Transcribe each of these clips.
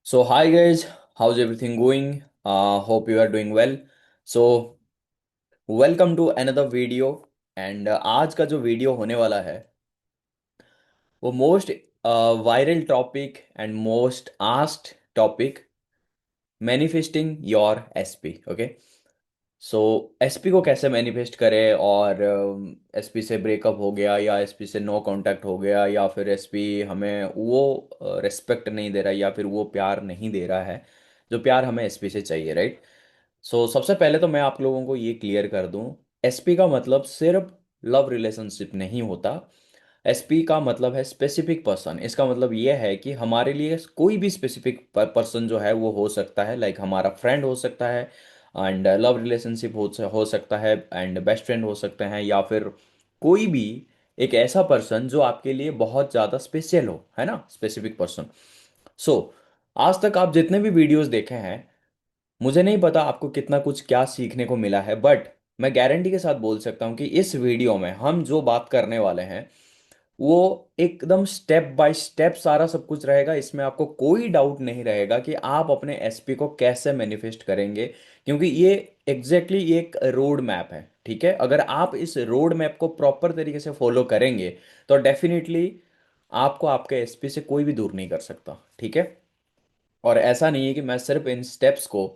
So, hi guys, how's everything going? Hope you are doing well. So, welcome to another video. And आज का जो video होने वाला है वो most viral topic and most asked topic, manifesting your SP. Okay, so SP को कैसे manifest करें, और एसपी से ब्रेकअप हो गया या एसपी से नो कांटेक्ट हो गया या फिर एसपी हमें वो रिस्पेक्ट नहीं दे रहा है या फिर वो प्यार नहीं दे रहा है जो प्यार हमें एसपी से चाहिए, राइट। सो सबसे पहले तो मैं आप लोगों को ये क्लियर कर दूं, एसपी का मतलब सिर्फ लव रिलेशनशिप नहीं होता। एसपी का मतलब है स्पेसिफिक पर्सन। इसका मतलब ये है कि हमारे लिए कोई भी स्पेसिफिक पर्सन जो है वो हो सकता है, लाइक हमारा फ्रेंड हो सकता है, एंड लव रिलेशनशिप हो सकता है, एंड बेस्ट फ्रेंड हो सकते हैं, या फिर कोई भी एक ऐसा पर्सन जो आपके लिए बहुत ज़्यादा स्पेशल हो, है ना, स्पेसिफिक पर्सन। सो आज तक आप जितने भी वीडियोस देखे हैं, मुझे नहीं पता आपको कितना कुछ क्या सीखने को मिला है, बट मैं गारंटी के साथ बोल सकता हूँ कि इस वीडियो में हम जो बात करने वाले हैं वो एकदम स्टेप बाय स्टेप सारा सब कुछ रहेगा। इसमें आपको कोई डाउट नहीं रहेगा कि आप अपने एसपी को कैसे मैनिफेस्ट करेंगे, क्योंकि ये एग्जैक्टली एक रोड मैप है। ठीक है, अगर आप इस रोड मैप को प्रॉपर तरीके से फॉलो करेंगे तो डेफिनेटली आपको आपके एसपी से कोई भी दूर नहीं कर सकता। ठीक है, और ऐसा नहीं है कि मैं सिर्फ इन स्टेप्स को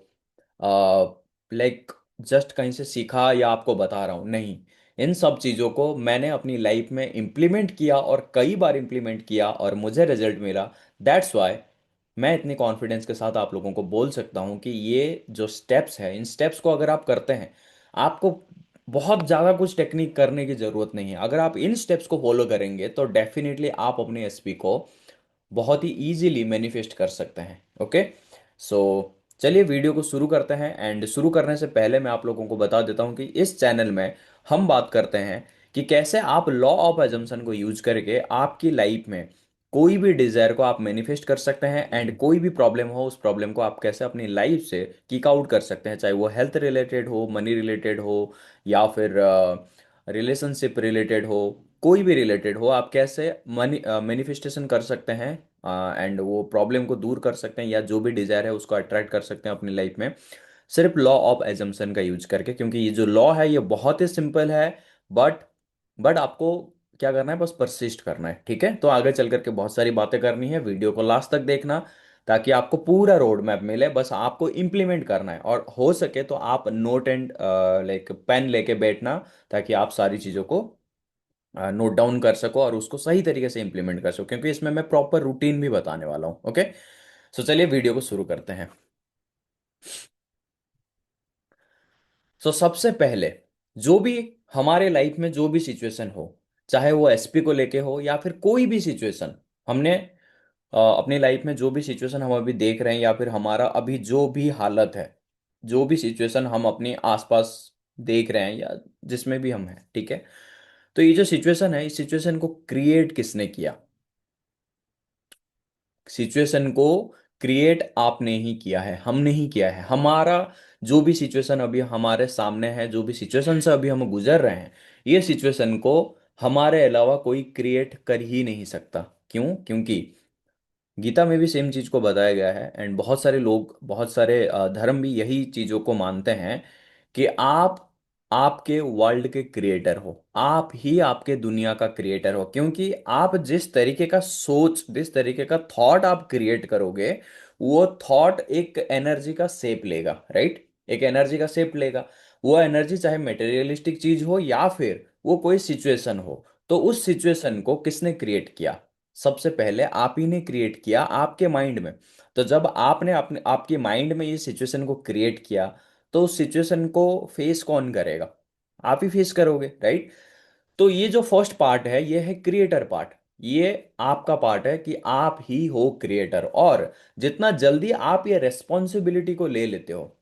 लाइक जस्ट कहीं से सीखा या आपको बता रहा हूँ, नहीं। इन सब चीज़ों को मैंने अपनी लाइफ में इम्प्लीमेंट किया और कई बार इम्प्लीमेंट किया और मुझे रिजल्ट मिला। दैट्स वाई मैं इतनी कॉन्फिडेंस के साथ आप लोगों को बोल सकता हूँ कि ये जो स्टेप्स है, इन स्टेप्स को अगर आप करते हैं, आपको बहुत ज़्यादा कुछ टेक्निक करने की ज़रूरत नहीं है। अगर आप इन स्टेप्स को फॉलो करेंगे तो डेफिनेटली आप अपने एसपी को बहुत ही इजीली मैनिफेस्ट कर सकते हैं। ओके, सो चलिए वीडियो को शुरू करते हैं। एंड शुरू करने से पहले मैं आप लोगों को बता देता हूं कि इस चैनल में हम बात करते हैं कि कैसे आप लॉ ऑफ एजम्पशन को यूज करके आपकी लाइफ में कोई भी डिजायर को आप मैनिफेस्ट कर सकते हैं, एंड कोई भी प्रॉब्लम हो उस प्रॉब्लम को आप कैसे अपनी लाइफ से किक आउट कर सकते हैं, चाहे वो हेल्थ रिलेटेड हो, मनी रिलेटेड हो, या फिर रिलेशनशिप रिलेटेड हो, कोई भी रिलेटेड हो, आप कैसे मनी मैनिफेस्टेशन कर सकते हैं एंड वो प्रॉब्लम को दूर कर सकते हैं, या जो भी डिजायर है उसको अट्रैक्ट कर सकते हैं अपनी लाइफ में, सिर्फ लॉ ऑफ एजम्पशन का यूज करके। क्योंकि ये जो लॉ है ये बहुत ही सिंपल है, बट आपको क्या करना है, बस परसिस्ट करना है। ठीक है, तो आगे चल करके बहुत सारी बातें करनी है, वीडियो को लास्ट तक देखना ताकि आपको पूरा रोड मैप मिले। बस आपको इम्प्लीमेंट करना है, और हो सके तो आप नोट एंड लाइक पेन लेके बैठना ताकि आप सारी चीज़ों को नोट डाउन कर सको और उसको सही तरीके से इंप्लीमेंट कर सको, क्योंकि इसमें मैं प्रॉपर रूटीन भी बताने वाला हूँ। ओके, सो चलिए वीडियो को शुरू करते हैं। सो सबसे पहले, जो भी हमारे लाइफ में जो भी सिचुएशन हो, चाहे वो एसपी को लेके हो या फिर कोई भी सिचुएशन, हमने अपनी लाइफ में जो भी सिचुएशन हम अभी देख रहे हैं या फिर हमारा अभी जो भी हालत है, जो भी सिचुएशन हम अपने आसपास देख रहे हैं या जिसमें भी हम हैं, ठीक है, तो ये जो सिचुएशन है, इस सिचुएशन को क्रिएट किसने किया? सिचुएशन को क्रिएट आपने ही किया है, हमने ही किया है। हमारा जो भी सिचुएशन अभी हमारे सामने है, जो भी सिचुएशन से अभी हम गुजर रहे हैं, ये सिचुएशन को हमारे अलावा कोई क्रिएट कर ही नहीं सकता। क्यों? क्योंकि गीता में भी सेम चीज को बताया गया है, एंड बहुत सारे लोग, बहुत सारे धर्म भी यही चीजों को मानते हैं कि आप आपके वर्ल्ड के क्रिएटर हो, आप ही आपके दुनिया का क्रिएटर हो। क्योंकि आप जिस तरीके का सोच, जिस तरीके का थॉट आप क्रिएट करोगे, वो थॉट एक एनर्जी का शेप लेगा, राइट, एक एनर्जी का शेप लेगा। वो एनर्जी चाहे मटेरियलिस्टिक चीज हो या फिर वो कोई सिचुएशन हो, तो उस सिचुएशन को किसने क्रिएट किया? सबसे पहले आप ही ने क्रिएट किया आपके माइंड में। तो जब आपने अपने आपके माइंड में ये सिचुएशन को क्रिएट किया, तो उस सिचुएशन को फेस कौन करेगा? आप ही फेस करोगे, राइट। तो ये जो फर्स्ट पार्ट है ये है क्रिएटर पार्ट। ये आपका पार्ट है कि आप ही हो क्रिएटर। और जितना जल्दी आप ये रेस्पॉन्सिबिलिटी को ले लेते हो,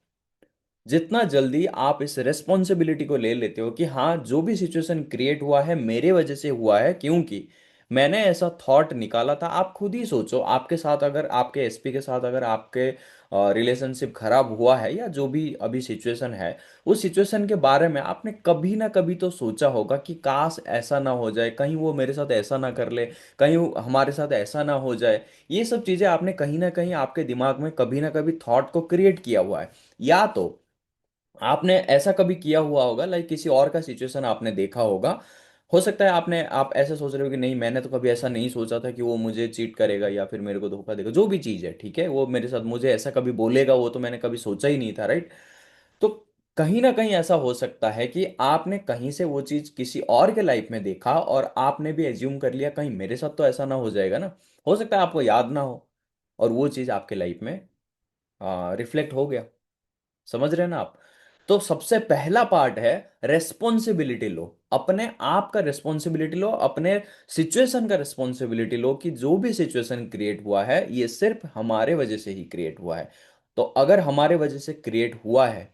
जितना जल्दी आप इस रेस्पॉन्सिबिलिटी को ले लेते हो कि हाँ, जो भी सिचुएशन क्रिएट हुआ है मेरे वजह से हुआ है, क्योंकि मैंने ऐसा थॉट निकाला था। आप खुद ही सोचो, आपके साथ अगर, आपके एसपी के साथ अगर आपके रिलेशनशिप खराब हुआ है या जो भी अभी सिचुएशन है, उस सिचुएशन के बारे में आपने कभी ना कभी तो सोचा होगा कि काश ऐसा ना हो जाए, कहीं वो मेरे साथ ऐसा ना कर ले, कहीं वो हमारे साथ ऐसा ना हो जाए। ये सब चीजें आपने कहीं ना कहीं आपके दिमाग में कभी ना कभी थॉट को क्रिएट किया हुआ है। या तो आपने ऐसा कभी किया हुआ होगा, लाइक किसी और का सिचुएशन आपने देखा होगा। हो सकता है आपने, आप ऐसे सोच रहे हो कि नहीं मैंने तो कभी ऐसा नहीं सोचा था कि वो मुझे चीट करेगा या फिर मेरे को धोखा देगा, जो भी चीज़ है ठीक है, वो मेरे साथ मुझे ऐसा कभी बोलेगा, वो तो मैंने कभी सोचा ही नहीं था, राइट। तो कहीं ना कहीं ऐसा हो सकता है कि आपने कहीं से वो चीज़ किसी और के लाइफ में देखा और आपने भी एज्यूम कर लिया कहीं मेरे साथ तो ऐसा ना हो जाएगा ना। हो सकता है आपको याद ना हो और वो चीज़ आपके लाइफ में रिफ्लेक्ट हो गया। समझ रहे हैं ना आप। तो सबसे पहला पार्ट है, रेस्पॉन्सिबिलिटी लो, अपने आप का रेस्पॉन्सिबिलिटी लो, अपने सिचुएशन का रेस्पॉन्सिबिलिटी लो कि जो भी सिचुएशन क्रिएट हुआ है ये सिर्फ हमारे वजह से ही क्रिएट हुआ है। तो अगर हमारे वजह से क्रिएट हुआ है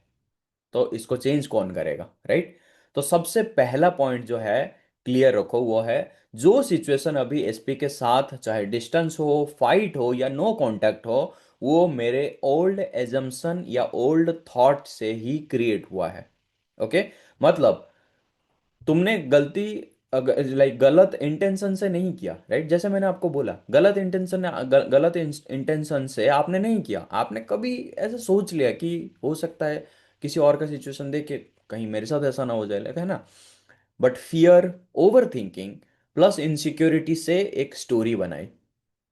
तो इसको चेंज कौन करेगा, राइट। तो सबसे पहला पॉइंट जो है क्लियर रखो, वो है जो सिचुएशन अभी एसपी के साथ, चाहे डिस्टेंस हो, फाइट हो या नो कांटेक्ट हो, वो मेरे ओल्ड एजम्पशन या ओल्ड थॉट से ही क्रिएट हुआ है। ओके। मतलब तुमने गलती, लाइक गलत इंटेंशन से नहीं किया, राइट। जैसे मैंने आपको बोला, गलत इंटेंशन, गलत इंटेंशन से आपने नहीं किया, आपने कभी ऐसा सोच लिया कि हो सकता है किसी और का सिचुएशन देख के कहीं मेरे साथ ऐसा ना हो जाए, है ना। But fear, over thinking plus insecurity से एक स्टोरी बनाई,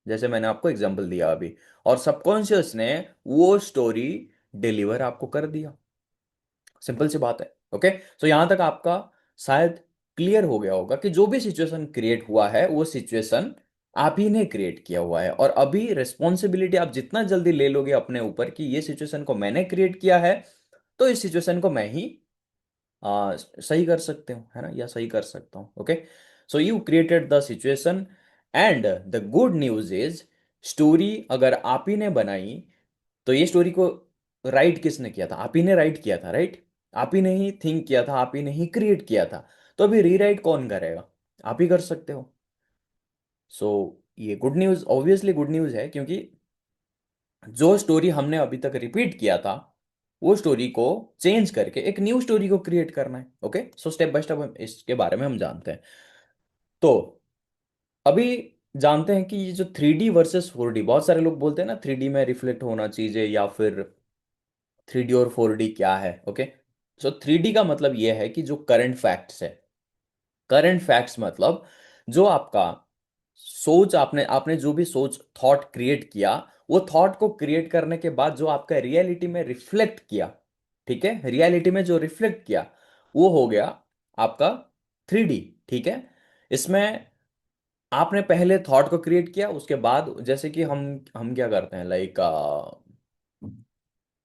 जैसे मैंने आपको एग्जांपल दिया अभी, और सबकॉन्शियस ने वो स्टोरी डिलीवर आपको कर दिया। सिंपल सी बात है। ओके। सो यहां तक आपका शायद क्लियर हो गया होगा कि जो भी सिचुएशन क्रिएट हुआ है वो सिचुएशन आप ही ने क्रिएट किया हुआ है, और अभी रिस्पॉन्सिबिलिटी आप जितना जल्दी ले लोगे अपने ऊपर कि ये सिचुएशन को मैंने क्रिएट किया है, तो इस सिचुएशन को मैं ही सही कर सकते हूँ, है ना, या सही कर सकता हूँ। Okay. So you created the situation, and the good news is, story अगर आप ही ने बनाई, तो ये स्टोरी को राइट किसने किया था? आप ही ने राइट किया था, राइट। आप ही ने ही थिंक किया था, आप ही ने ही क्रिएट किया था। तो अभी रीराइट कौन करेगा? आप ही कर सकते हो। सो ये good news, obviously good news है, क्योंकि जो स्टोरी हमने अभी तक रिपीट किया था वो स्टोरी को चेंज करके एक न्यू स्टोरी को क्रिएट करना है। Okay. So step by step इसके बारे में हम जानते हैं। तो अभी जानते हैं कि ये जो 3D वर्सेस 4D, बहुत सारे लोग बोलते हैं ना 3D में रिफ्लेक्ट होना चाहिए, या फिर 3D और 4D क्या है। ओके। सो 3D का मतलब यह है कि जो करंट फैक्ट्स है, करंट फैक्ट्स मतलब जो आपका सोच, आपने आपने जो भी सोच थॉट क्रिएट किया, वो थॉट को क्रिएट करने के बाद जो आपका रियलिटी में रिफ्लेक्ट किया, ठीक है, रियलिटी में जो रिफ्लेक्ट किया वो हो गया आपका 3D। ठीक है। इसमें आपने पहले थॉट को क्रिएट किया, उसके बाद जैसे कि हम क्या करते हैं, लाइक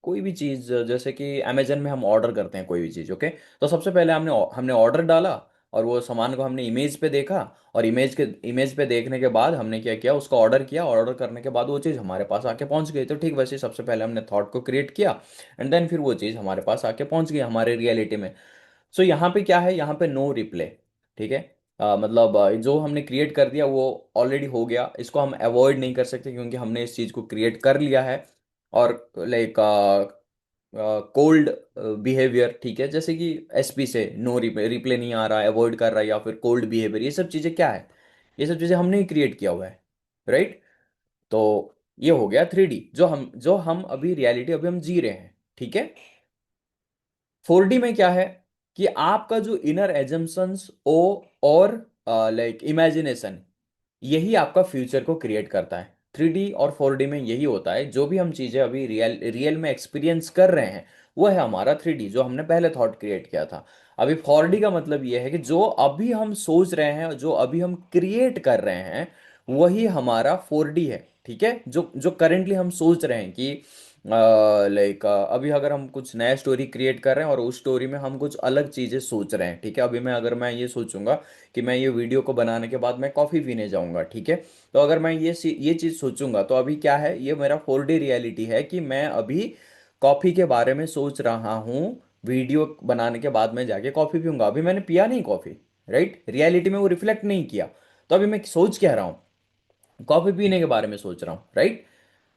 कोई भी चीज, जैसे कि अमेजन में हम ऑर्डर करते हैं कोई भी चीज। ओके। तो सबसे पहले हमने हमने ऑर्डर डाला, और वो सामान को हमने इमेज पे देखा, और इमेज पे देखने के बाद हमने क्या किया, उसका ऑर्डर किया, और ऑर्डर करने के बाद वो चीज़ हमारे पास आके पहुंच गई। तो ठीक वैसे ही सबसे पहले हमने थॉट को क्रिएट किया, एंड देन फिर वो चीज़ हमारे पास आके पहुंच गई हमारे रियलिटी में। सो यहाँ पे क्या है, यहाँ पे नो रिप्ले। ठीक है। मतलब जो हमने क्रिएट कर दिया वो ऑलरेडी हो गया, इसको हम अवॉइड नहीं कर सकते क्योंकि हमने इस चीज़ को क्रिएट कर लिया है। और लाइक कोल्ड बिहेवियर, ठीक है, जैसे कि एसपी से नो रिप्ले, रिप्ले नहीं आ रहा है, अवॉइड कर रहा है, या फिर कोल्ड बिहेवियर, ये सब चीज़ें क्या है? ये सब चीज़ें हमने ही क्रिएट किया हुआ है, राइट। तो ये हो गया 3D, जो हम अभी रियलिटी अभी हम जी रहे हैं, ठीक है। 4D में क्या है कि आपका जो इनर एजम्पशंस ओ और लाइक इमेजिनेशन, यही आपका फ्यूचर को क्रिएट करता है। 3D और 4D में यही होता है, जो भी हम चीजें अभी रियल रियल में एक्सपीरियंस कर रहे हैं वो है हमारा 3D, जो हमने पहले थॉट क्रिएट किया था। अभी 4D का मतलब ये है कि जो अभी हम सोच रहे हैं, जो अभी हम क्रिएट कर रहे हैं, वही हमारा 4D है। ठीक है। जो जो करेंटली हम सोच रहे हैं कि लाइक अभी अगर हम कुछ नया स्टोरी क्रिएट कर रहे हैं और उस स्टोरी में हम कुछ अलग चीजें सोच रहे हैं, ठीक है। अभी मैं, अगर मैं ये सोचूंगा कि मैं ये वीडियो को बनाने के बाद मैं कॉफ़ी पीने जाऊंगा, ठीक है। तो अगर मैं ये चीज़ सोचूंगा, तो अभी क्या है, ये मेरा 4D रियलिटी है कि मैं अभी कॉफ़ी के बारे में सोच रहा हूँ। वीडियो बनाने के बाद मैं जाके कॉफ़ी पीऊंगा, अभी मैंने पिया नहीं कॉफ़ी, राइट, रियलिटी में वो रिफ्लेक्ट नहीं किया। तो अभी मैं सोच क्या रहा हूँ, कॉफी पीने के बारे में सोच रहा हूँ, राइट।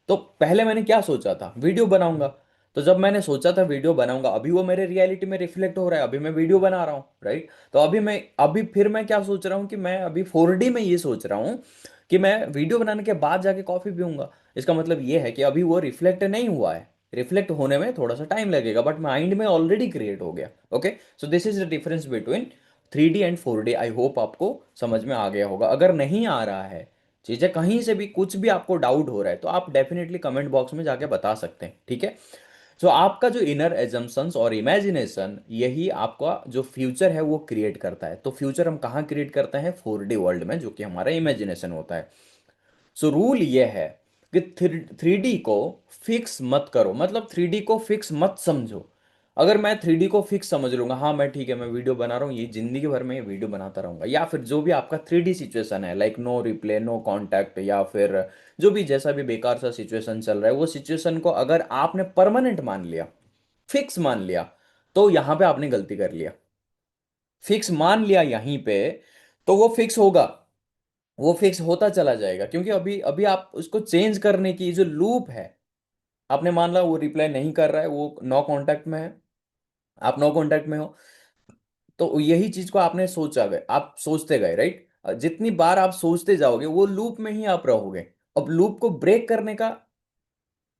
तो पहले मैंने क्या सोचा था, वीडियो बनाऊंगा। तो जब मैंने सोचा था वीडियो बनाऊंगा, अभी वो मेरे रियलिटी में रिफ्लेक्ट हो रहा है, अभी मैं वीडियो बना रहा हूँ, राइट। तो अभी फिर मैं क्या सोच रहा हूँ कि मैं अभी 4D में ये सोच रहा हूँ कि मैं वीडियो बनाने के बाद जाके कॉफी पीऊंगा। इसका मतलब ये है कि अभी वो रिफ्लेक्ट नहीं हुआ है, रिफ्लेक्ट होने में थोड़ा सा टाइम लगेगा, बट माइंड में ऑलरेडी क्रिएट हो गया। Okay, so this is the difference between 3D and 4D। I hope आपको समझ में आ गया होगा। अगर नहीं आ रहा है, चीजें कहीं से भी कुछ भी आपको डाउट हो रहा है, तो आप डेफिनेटली कमेंट बॉक्स में जाके बता सकते हैं, ठीक है। सो आपका जो इनर एजम्पशंस और इमेजिनेशन, यही आपका जो फ्यूचर है वो क्रिएट करता है। तो फ्यूचर हम कहाँ क्रिएट करते हैं, 4D वर्ल्ड में, जो कि हमारा इमेजिनेशन होता है। सो रूल ये है कि 3D को फिक्स मत करो, मतलब 3D को फिक्स मत समझो। अगर मैं 3D को फिक्स समझ लूंगा, हाँ मैं ठीक है, मैं वीडियो बना रहा हूँ, ये जिंदगी भर में ये वीडियो बनाता रहूंगा, या फिर जो भी आपका 3D सिचुएशन है, like no reply, no contact, या फिर जो भी जैसा भी बेकार सा सिचुएशन चल रहा है, वो सिचुएशन को अगर आपने परमानेंट मान लिया, फिक्स मान लिया, तो यहां पे आपने गलती कर लिया। फिक्स मान लिया यहीं पे, तो वो फिक्स होगा, वो फिक्स होता चला जाएगा, क्योंकि अभी अभी आप उसको चेंज करने की जो लूप है, आपने मान ला वो रिप्लाई नहीं कर रहा है, वो नो कांटेक्ट में है, आप नो कांटेक्ट में हो, तो यही चीज को आपने सोचा गए, आप सोचते गए, राइट। जितनी बार आप सोचते जाओगे वो लूप में ही आप रहोगे। अब लूप को ब्रेक करने का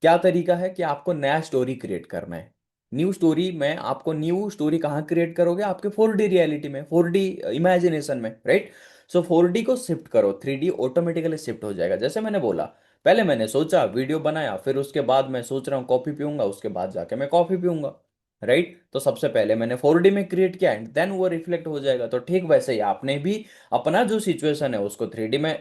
क्या तरीका है कि आपको नया स्टोरी क्रिएट करना है। न्यू स्टोरी में आपको न्यू स्टोरी कहाँ क्रिएट करोगे, आपके 4D रियलिटी में, 4D इमेजिनेशन में, राइट। सो 4D को शिफ्ट करो, 3D ऑटोमेटिकली शिफ्ट हो जाएगा। जैसे मैंने बोला, पहले मैंने सोचा, वीडियो बनाया, फिर उसके बाद मैं सोच रहा हूँ कॉफी पीऊंगा, उसके बाद जाके मैं कॉफी पीऊंगा, राइट। तो सबसे पहले मैंने 4D में क्रिएट किया एंड देन वो रिफ्लेक्ट हो जाएगा। तो ठीक वैसे ही आपने भी अपना जो सिचुएशन है उसको 3D में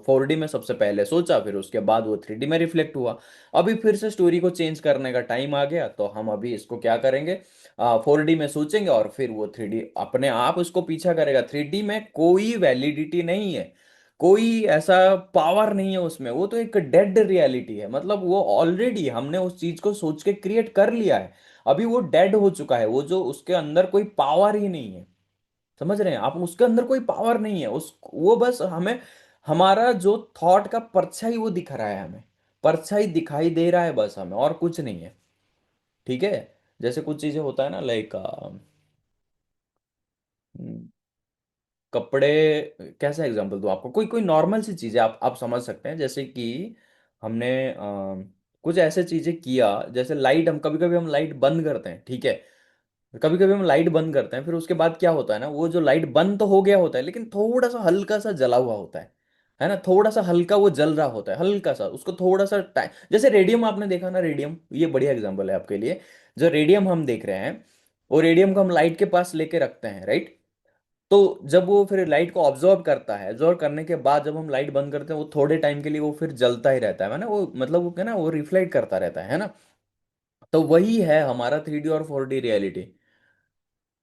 4D में सबसे पहले सोचा, फिर उसके बाद वो 3D में रिफ्लेक्ट हुआ। अभी फिर से स्टोरी को चेंज करने का टाइम आ गया, तो हम अभी इसको क्या करेंगे, 4D में सोचेंगे और फिर वो 3D अपने आप उसको पीछा करेगा। 3D में कोई वैलिडिटी नहीं है, कोई ऐसा पावर नहीं है उसमें, वो तो एक डेड रियलिटी है, मतलब वो ऑलरेडी हमने उस चीज को सोच के क्रिएट कर लिया है, अभी वो डेड हो चुका है, वो जो उसके अंदर कोई पावर ही नहीं है। समझ रहे हैं आप, उसके अंदर कोई पावर नहीं है, उस वो बस हमें हमारा जो थॉट का परछाई वो दिख रहा है, हमें परछाई दिखाई दे रहा है बस हमें, और कुछ नहीं है, ठीक है। जैसे कुछ चीजें होता है ना, लाइक कपड़े, कैसा एग्जांपल दूं आपको, कोई कोई नॉर्मल सी चीजें आप समझ सकते हैं, जैसे कि हमने कुछ ऐसे चीजें किया, जैसे लाइट, हम कभी कभी हम लाइट बंद करते हैं, ठीक है। कभी कभी हम लाइट बंद करते हैं, फिर उसके बाद क्या होता है ना, वो जो लाइट बंद तो हो गया होता है, लेकिन थोड़ा सा हल्का सा जला हुआ होता है ना, थोड़ा सा हल्का वो जल रहा होता है, हल्का सा, उसको थोड़ा सा टाइम, जैसे रेडियम आपने देखा ना, रेडियम, ये बढ़िया एग्जांपल है आपके लिए। जो रेडियम हम देख रहे हैं, वो रेडियम को हम लाइट के पास लेके रखते हैं, राइट। तो जब वो फिर लाइट को ऑब्जॉर्व करता है, ऑब्जॉर्व करने के बाद जब हम लाइट बंद करते हैं, वो थोड़े टाइम के लिए वो फिर जलता ही रहता है ना, वो मतलब वो क्या ना, वो रिफ्लेक्ट करता रहता है ना। तो वही है हमारा 3D और 4D रियलिटी।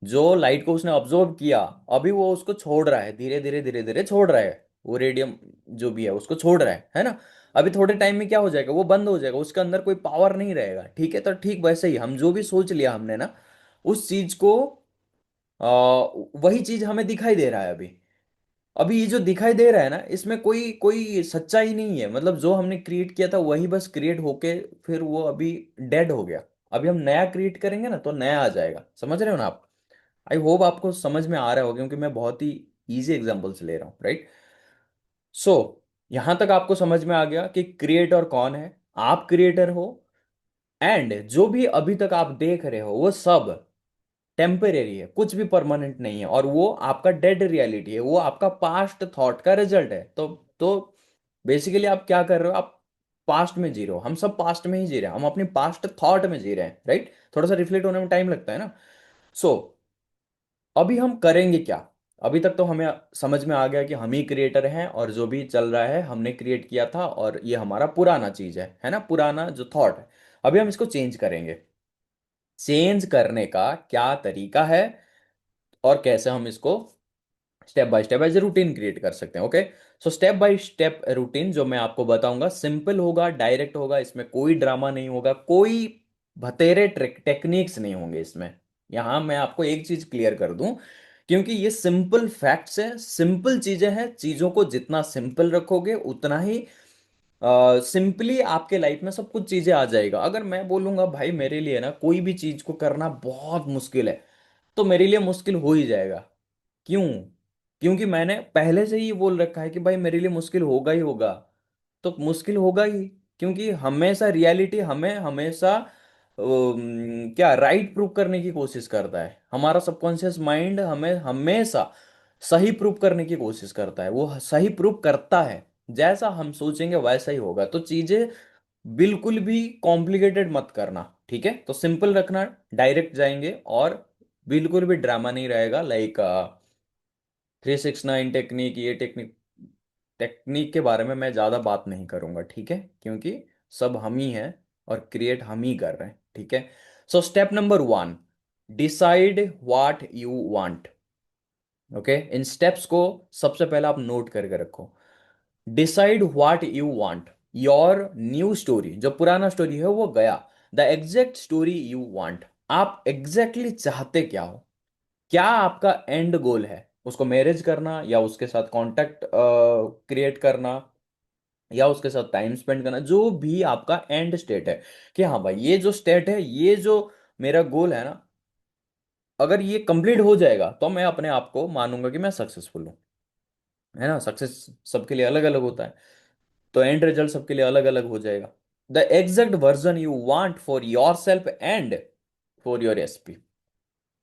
जो लाइट को उसने ऑब्जॉर्व किया, अभी वो उसको छोड़ रहा है, धीरे धीरे धीरे धीरे छोड़ रहा है, वो रेडियम जो भी है उसको छोड़ रहा है ना। अभी थोड़े टाइम में क्या हो जाएगा, वो बंद हो जाएगा, उसके अंदर कोई पावर नहीं रहेगा, ठीक है। तो ठीक वैसे ही हम जो भी सोच लिया हमने ना, उस चीज को वही चीज हमें दिखाई दे रहा है अभी। अभी ये जो दिखाई दे रहा है ना, इसमें कोई कोई सच्चाई नहीं है, मतलब जो हमने क्रिएट किया था वही बस क्रिएट होके फिर वो अभी डेड हो गया। अभी हम नया क्रिएट करेंगे ना, तो नया आ जाएगा, समझ रहे हो ना आप। आई होप आपको समझ में आ रहा होगा, क्योंकि मैं बहुत ही इजी एग्जांपल्स ले रहा हूँ, राइट। सो यहां तक आपको समझ में आ गया कि क्रिएटर कौन है, आप क्रिएटर हो, एंड जो भी अभी तक आप देख रहे हो वो सब टेम्परेरी है, कुछ भी परमानेंट नहीं है, और वो आपका डेड रियलिटी है, वो आपका पास्ट थॉट का रिजल्ट है। तो बेसिकली आप क्या कर रहे हो, आप पास्ट में जी रहे हो, हम सब पास्ट में ही जी रहे हैं, हम अपनी पास्ट थॉट में जी रहे हैं, राइट। थोड़ा सा रिफ्लेक्ट होने में टाइम लगता है ना। सो अभी हम करेंगे क्या, अभी तक तो हमें समझ में आ गया कि हम ही क्रिएटर हैं, और जो भी चल रहा है हमने क्रिएट किया था, और ये हमारा पुराना चीज है ना, पुराना जो थॉट है। अभी हम इसको चेंज करेंगे। चेंज करने का क्या तरीका है, और कैसे हम इसको step by step as a routine create कर सकते हैं। Okay, so step by step routine जो मैं आपको बताऊंगा, सिंपल होगा, डायरेक्ट होगा, इसमें कोई ड्रामा नहीं होगा, कोई भतेरे टेक्निक्स नहीं होंगे इसमें। यहां मैं आपको एक चीज क्लियर कर दूं क्योंकि ये सिंपल फैक्ट्स है, सिंपल चीजें हैं। चीजों को जितना सिंपल रखोगे उतना ही सिंपली आपके लाइफ में सब कुछ चीजें आ जाएगा। अगर मैं बोलूंगा भाई मेरे लिए ना कोई भी चीज को करना बहुत मुश्किल है, तो मेरे लिए मुश्किल हो ही जाएगा। क्यों? क्योंकि मैंने पहले से ही बोल रखा है कि भाई मेरे लिए मुश्किल होगा ही होगा। तो मुश्किल होगा ही, क्योंकि हमेशा रियलिटी हमें हमेशा क्या राइट प्रूव करने की कोशिश करता है। हमारा सबकॉन्शियस माइंड हमें हमेशा सही प्रूव करने की कोशिश करता है, वो सही प्रूव करता है। जैसा हम सोचेंगे वैसा ही होगा। तो चीजें बिल्कुल भी कॉम्प्लिकेटेड मत करना, ठीक है? तो सिंपल रखना, डायरेक्ट जाएंगे, और बिल्कुल भी ड्रामा नहीं रहेगा। लाइक 369 टेक्निक, ये टेक्निक, टेक्निक के बारे में मैं ज़्यादा बात नहीं करूंगा, ठीक है? क्योंकि सब हम ही हैं और क्रिएट हम ही कर रहे हैं, ठीक है? So step number 1, decide what you want. Okay, in steps को सबसे पहले आप नोट करके रखो। Decide what you want, your new story, जो पुराना स्टोरी है वो गया, the exact story you want. आप एग्जैक्टली exactly चाहते क्या हो? क्या आपका एंड गोल है? उसको मैरिज करना, या उसके साथ कांटेक्ट क्रिएट करना, या उसके साथ टाइम स्पेंड करना, जो भी आपका एंड स्टेट है, कि हाँ भाई ये जो स्टेट है, ये जो मेरा गोल है ना, अगर ये कंप्लीट हो जाएगा तो मैं अपने आप को मानूंगा कि मैं सक्सेसफुल हूँ। है ना? सक्सेस सबके लिए अलग अलग होता है, तो एंड रिजल्ट सबके लिए अलग अलग हो जाएगा। The exact version you want for your self and for your SP.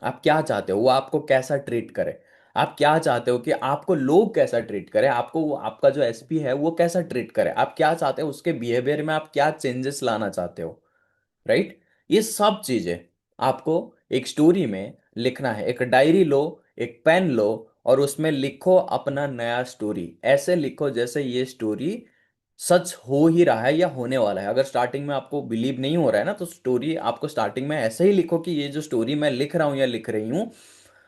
आप क्या चाहते हो वो आपको कैसा ट्रीट करे? आप क्या चाहते हो कि आपको लोग कैसा ट्रीट करे, आपको आपका जो एसपी है वो कैसा ट्रीट करे? आप क्या चाहते हो उसके बिहेवियर में, आप क्या चेंजेस लाना चाहते हो? राइट? ये सब चीजें आपको एक स्टोरी में लिखना है। एक डायरी लो, एक पेन लो, और उसमें लिखो अपना नया स्टोरी। ऐसे लिखो जैसे ये स्टोरी सच हो ही रहा है या होने वाला है। अगर स्टार्टिंग में आपको बिलीव नहीं हो रहा है ना, तो स्टोरी आपको स्टार्टिंग में ऐसे ही लिखो कि ये जो स्टोरी मैं लिख रहा हूं या लिख रही हूं,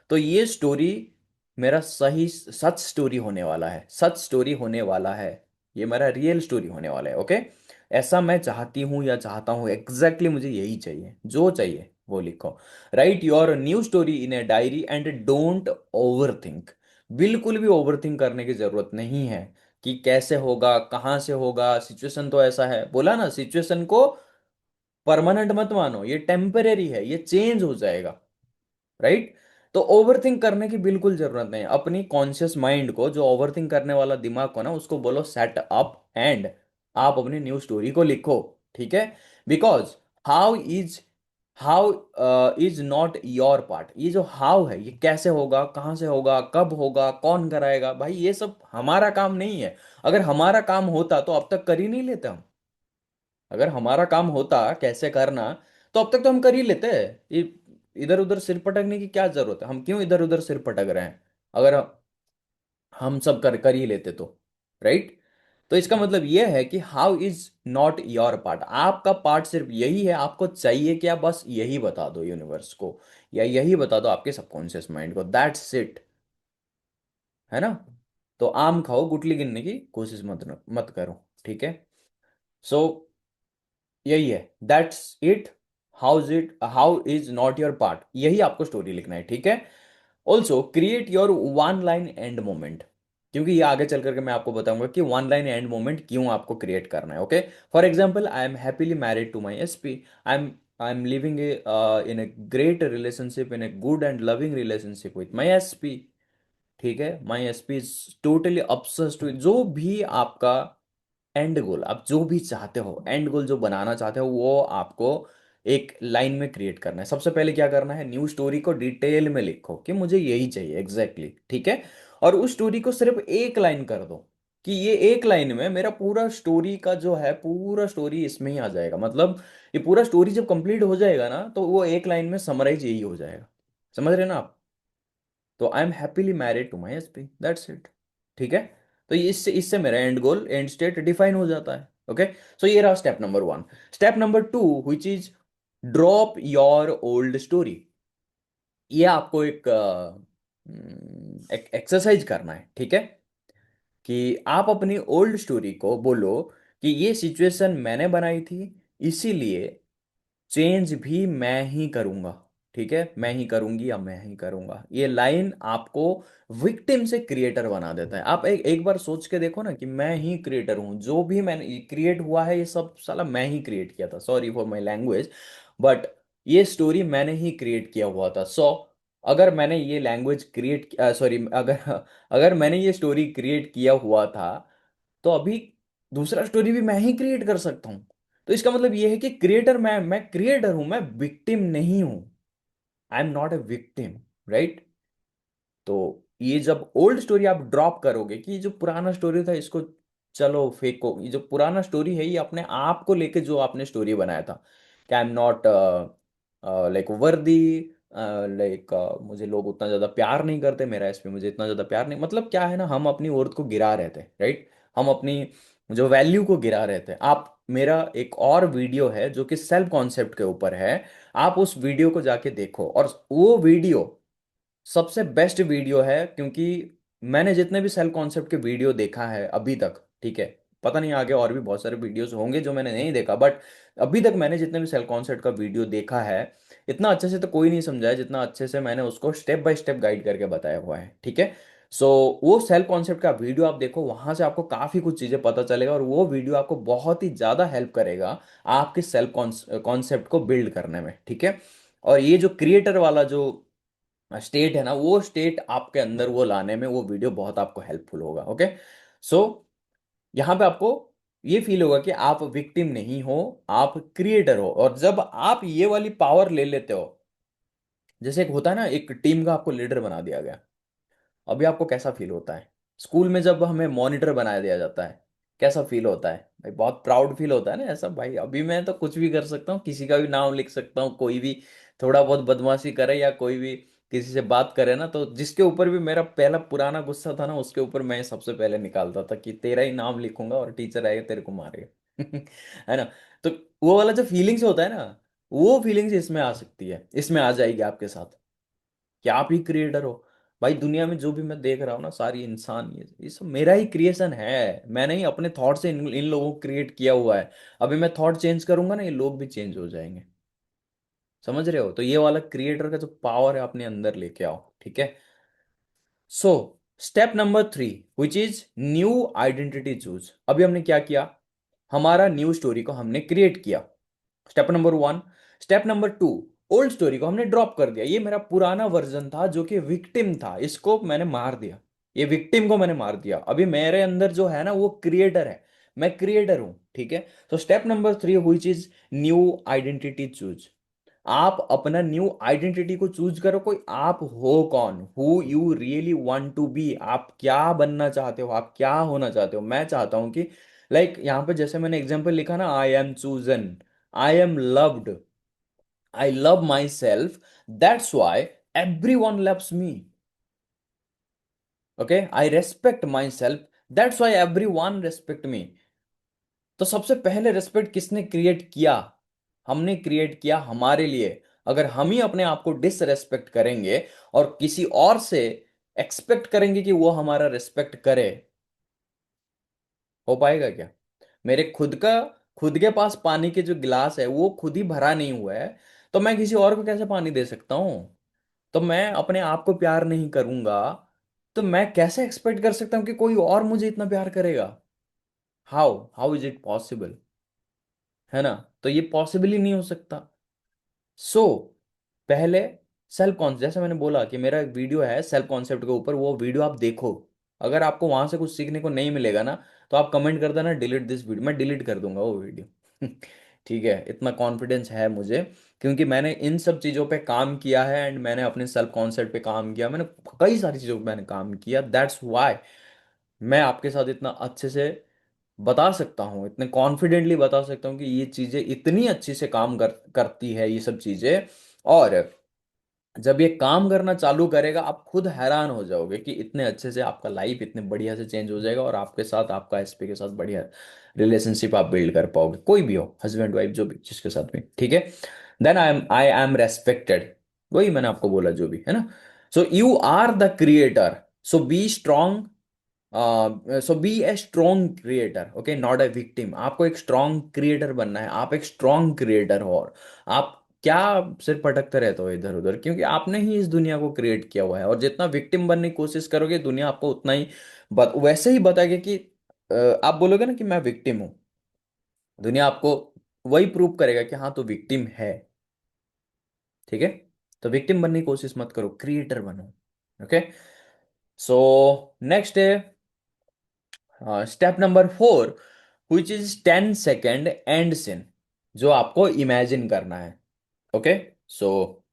तो ये स्टोरी मेरा सही सच स्टोरी होने वाला है, सच स्टोरी होने वाला है, ये मेरा रियल स्टोरी होने वाला है। ओके, ऐसा मैं चाहती हूँ या चाहता हूँ, एग्जैक्टली मुझे यही चाहिए, जो चाहिए वो लिखो। Right your new story in a diary and don't over think. बिल्कुल भी ओवर थिंक करने की जरूरत नहीं है कि कैसे होगा, कहाँ से होगा, सिचुएशन तो ऐसा है। बोला ना, सिचुएशन को परमानेंट मत मानो, ये टेम्परेरी है, ये चेंज हो जाएगा। राइट? तो ओवरथिंक करने की बिल्कुल जरूरत नहीं। अपनी कॉन्शियस माइंड को, जो ओवरथिंक करने वाला दिमाग को ना, उसको बोलो सेट अप एंड आप अपनी न्यू स्टोरी को लिखो, ठीक है? Because how is how is not your part. ये जो हाउ है, ये कैसे होगा, कहाँ से होगा, कब होगा, कौन कराएगा, भाई ये सब हमारा काम नहीं है। अगर हमारा काम होता तो अब तक कर ही नहीं लेते हम। अगर हमारा काम होता कैसे करना, तो अब तक तो हम कर ही लेते। ये इधर उधर सिर पटकने की क्या जरूरत है? हम क्यों इधर उधर सिर पटक रहे हैं? अगर हम सब कर कर ही लेते तो। राइट? तो इसका मतलब यह है कि how is not your part. आपका पार्ट सिर्फ यही है। आपको चाहिए क्या? बस यही बता दो यूनिवर्स को, या यही बता दो आपके सबकॉन्शियस माइंड को, दैट्स इट। है ना? तो आम खाओ, गुटली गिनने की कोशिश मत मत करो, ठीक है? सो यही है, that's it. How is not your part, यही आपको स्टोरी लिखना है, ठीक है? Also create your one line end moment, क्योंकि ये आगे चल करके मैं आपको बताऊंगा कि वन लाइन एंड मोमेंट क्यों आपको क्रिएट करना है। Okay, for example, I am happily married to my SP. I am living in a great relationship, in a good and loving relationship with my SP. ठीक है? My SP is totally obsessed with, जो भी आपका and गोल, आप जो भी चाहते हो, एंड गोल जो बनाना चाहते हो, वो आपको एक लाइन में क्रिएट करना है। सबसे पहले क्या करना है? न्यू स्टोरी को डिटेल में लिखो कि मुझे यही चाहिए एग्जैक्टली exactly, ठीक है? और उस स्टोरी को सिर्फ एक लाइन कर दो, कि ये एक लाइन में मेरा पूरा स्टोरी का जो है, पूरा स्टोरी इसमें ही आ जाएगा। मतलब ये पूरा स्टोरी जब कंप्लीट हो जाएगा ना, तो वो एक लाइन में समराइज यही हो जाएगा। समझ रहे ना आप? तो I am happily married to my SP, that's it. ठीक है? तो ये इससे इससे मेरा end goal, end state define हो जाता है। ओके, सो ये रहा step number 1। Step number 2, which is drop your old story. ये आपको एक एक्सरसाइज करना है, ठीक है? कि आप अपनी ओल्ड स्टोरी को बोलो कि ये सिचुएशन मैंने बनाई थी, इसीलिए चेंज भी मैं ही करूंगा। ठीक है, मैं ही करूंगी या मैं ही करूंगा, ये लाइन आपको विक्टिम से क्रिएटर बना देता है। आप एक बार सोच के देखो ना कि मैं ही क्रिएटर हूं, जो भी मैंने क्रिएट हुआ है ये सब साला मैं ही क्रिएट किया था, sorry for my language, but ये स्टोरी मैंने ही क्रिएट किया हुआ था। सो अगर मैंने ये लैंग्वेज क्रिएट, सॉरी, अगर अगर मैंने ये स्टोरी क्रिएट किया हुआ था, तो अभी दूसरा स्टोरी भी मैं ही क्रिएट कर सकता हूं। तो इसका मतलब ये है कि क्रिएटर मैं क्रिएटर हूं, मैं विक्टिम नहीं हूं। I am not a victim, right. तो ये जब ओल्ड स्टोरी आप ड्रॉप करोगे कि ये जो पुराना स्टोरी था इसको चलो फेंको, ये जो पुराना स्टोरी है ये अपने आप को लेके जो आपने स्टोरी बनाया था कि आई एम नॉट लाइक वर्दी, लाइक मुझे लोग उतना ज़्यादा प्यार नहीं करते, मेरा इस पे मुझे इतना ज़्यादा प्यार नहीं, मतलब क्या है ना, हम अपनी वर्थ को गिरा रहे थे, राइट। हम अपनी जो वैल्यू को गिरा रहे थे। आप, मेरा एक और वीडियो है जो कि सेल्फ कॉन्सेप्ट के ऊपर है, आप उस वीडियो को जाके देखो। और वो वीडियो सबसे बेस्ट वीडियो है, क्योंकि मैंने जितने भी सेल्फ कॉन्सेप्ट के वीडियो देखा है अभी तक, ठीक है, पता नहीं आगे और भी बहुत सारे वीडियोस होंगे जो मैंने नहीं देखा, बट अभी तक मैंने जितने भी सेल्फ कॉन्सेप्ट का वीडियो देखा है, इतना अच्छे से तो कोई नहीं समझा है जितना अच्छे से मैंने उसको स्टेप बाय स्टेप गाइड करके बताया हुआ है, ठीक है। सो वो सेल्फ कॉन्सेप्ट का वीडियो आप देखो, वहां से आपको काफी कुछ चीजें पता चलेगा, और वो वीडियो आपको बहुत ही ज्यादा हेल्प करेगा आपके सेल्फ कॉन्सेप्ट को बिल्ड करने में, ठीक है। और ये जो क्रिएटर वाला जो स्टेट है ना, वो स्टेट आपके अंदर वो लाने में वो वीडियो बहुत आपको हेल्पफुल होगा, ओके। सो यहाँ पे आपको ये फील होगा कि आप विक्टिम नहीं हो, आप क्रिएटर हो। और जब आप ये वाली पावर ले लेते हो, जैसे एक होता है ना, एक टीम का आपको लीडर बना दिया गया, अभी आपको कैसा फील होता है? स्कूल में जब हमें मॉनिटर बना दिया जाता है, कैसा फील होता है भाई? बहुत प्राउड फील होता है ना, ऐसा भाई अभी मैं तो कुछ भी कर सकता हूँ, किसी का भी नाम लिख सकता हूँ, कोई भी थोड़ा बहुत बदमाशी करे या कोई भी किसी से बात करे ना, तो जिसके ऊपर भी मेरा पहला पुराना गुस्सा था ना, उसके ऊपर मैं सबसे पहले निकालता था कि तेरा ही नाम लिखूंगा और टीचर आएगा तेरे को मारेगा। है ना। तो वो वाला जो फीलिंग्स होता है ना, वो फीलिंग्स इसमें आ सकती है, इसमें आ जाएगी आपके साथ कि आप ही क्रिएटर हो। भाई दुनिया में जो भी मैं देख रहा हूँ ना, सारी इंसान, ये सब मेरा ही क्रिएशन है। मैंने ही अपने थॉट से इन लोगों को क्रिएट किया हुआ है। अभी मैं थॉट चेंज करूंगा ना, ये लोग भी चेंज हो जाएंगे। समझ रहे हो? तो ये वाला क्रिएटर का जो पावर है अपने अंदर लेके आओ, ठीक है। So step number 3, which is new identity choose. अभी हमने क्या किया? हमारा न्यू स्टोरी को हमने क्रिएट किया, step number 1। Step number 2, old story को हमने ड्रॉप कर दिया। ये मेरा पुराना वर्जन था जो कि विक्टिम था, इसको मैंने मार दिया, ये विक्टिम को मैंने मार दिया। अभी मेरे अंदर जो है ना वो क्रिएटर है, मैं क्रिएटर हूं, ठीक है। तो step number 3 which is new identity choose. आप अपना न्यू आइडेंटिटी को चूज करो, कोई आप हो कौन, who you really want to be, आप क्या बनना चाहते हो, आप क्या होना चाहते हो। मैं चाहता हूं कि लाइक यहाँ पे जैसे मैंने एग्जांपल लिखा ना, I M chosen, I am loved, I love my self, that's why everyone loves me, okay, I respect myself, that's why everyone respect me। तो सबसे पहले रेस्पेक्ट किसने क्रिएट किया? हमने क्रिएट किया हमारे लिए। अगर हम ही अपने आप को डिसरेस्पेक्ट करेंगे और किसी और से एक्सपेक्ट करेंगे कि वो हमारा रेस्पेक्ट करे, हो पाएगा क्या? मेरे खुद के पास पानी के जो गिलास है वो खुद ही भरा नहीं हुआ है, तो मैं किसी और को कैसे पानी दे सकता हूं? तो मैं अपने आप को प्यार नहीं करूंगा, तो मैं कैसे एक्सपेक्ट कर सकता हूं कि कोई और मुझे इतना प्यार करेगा? How how is it possible? है ना। तो ये पॉसिबल ही नहीं हो सकता। सो पहले सेल्फ कॉन्सेप्ट, जैसे मैंने बोला कि मेरा एक वीडियो है सेल्फ कॉन्सेप्ट के ऊपर, वो वीडियो आप देखो। अगर आपको वहां से कुछ सीखने को नहीं मिलेगा ना, तो आप कमेंट कर देना डिलीट दिस वीडियो, मैं डिलीट कर दूंगा वो वीडियो। ठीक है, इतना कॉन्फिडेंस है मुझे, क्योंकि मैंने इन सब चीज़ों पे काम किया है, एंड मैंने अपने सेल्फ कॉन्सेप्ट पे काम किया, मैंने कई सारी चीज़ों पे मैंने काम किया, दैट्स वाई मैं आपके साथ इतना अच्छे से बता सकता हूँ, इतने कॉन्फिडेंटली बता सकता हूँ कि ये चीज़ें इतनी अच्छी से काम करती है ये सब चीज़ें। और जब ये काम करना चालू करेगा, आप खुद हैरान हो जाओगे कि इतने अच्छे से आपका लाइफ इतने बढ़िया से चेंज हो जाएगा, और आपके साथ, आपका एसपी के साथ बढ़िया रिलेशनशिप आप बिल्ड कर पाओगे, कोई भी हो, हस्बैंड वाइफ जो भी, जिसके साथ भी, ठीक है। देन आई एम रेस्पेक्टेड, वही मैंने आपको बोला जो भी है ना। So you are the creator, so be strong, so be a strong creator, okay, not a victim. आपको एक स्ट्रॉन्ग क्रिएटर बनना है, आप एक स्ट्रॉन्ग क्रिएटर हो, और आप क्या सिर पटकते रहते हो इधर उधर, क्योंकि आपने ही इस दुनिया को क्रिएट किया हुआ है। और जितना विक्टिम बनने की कोशिश करोगे दुनिया आपको उतना ही वैसे ही बताएगी कि आप बोलोगे ना कि मैं विक्टिम हूं, दुनिया आपको वही प्रूव करेगा कि हाँ तो विक्टिम है। ठीक है, तो विक्टिम बनने की कोशिश मत करो, क्रिएटर बनो। ओके, सो नेक्स्ट है step number 4, which is 10 second and sin, जो आपको इमेजिन करना है। ओके, सो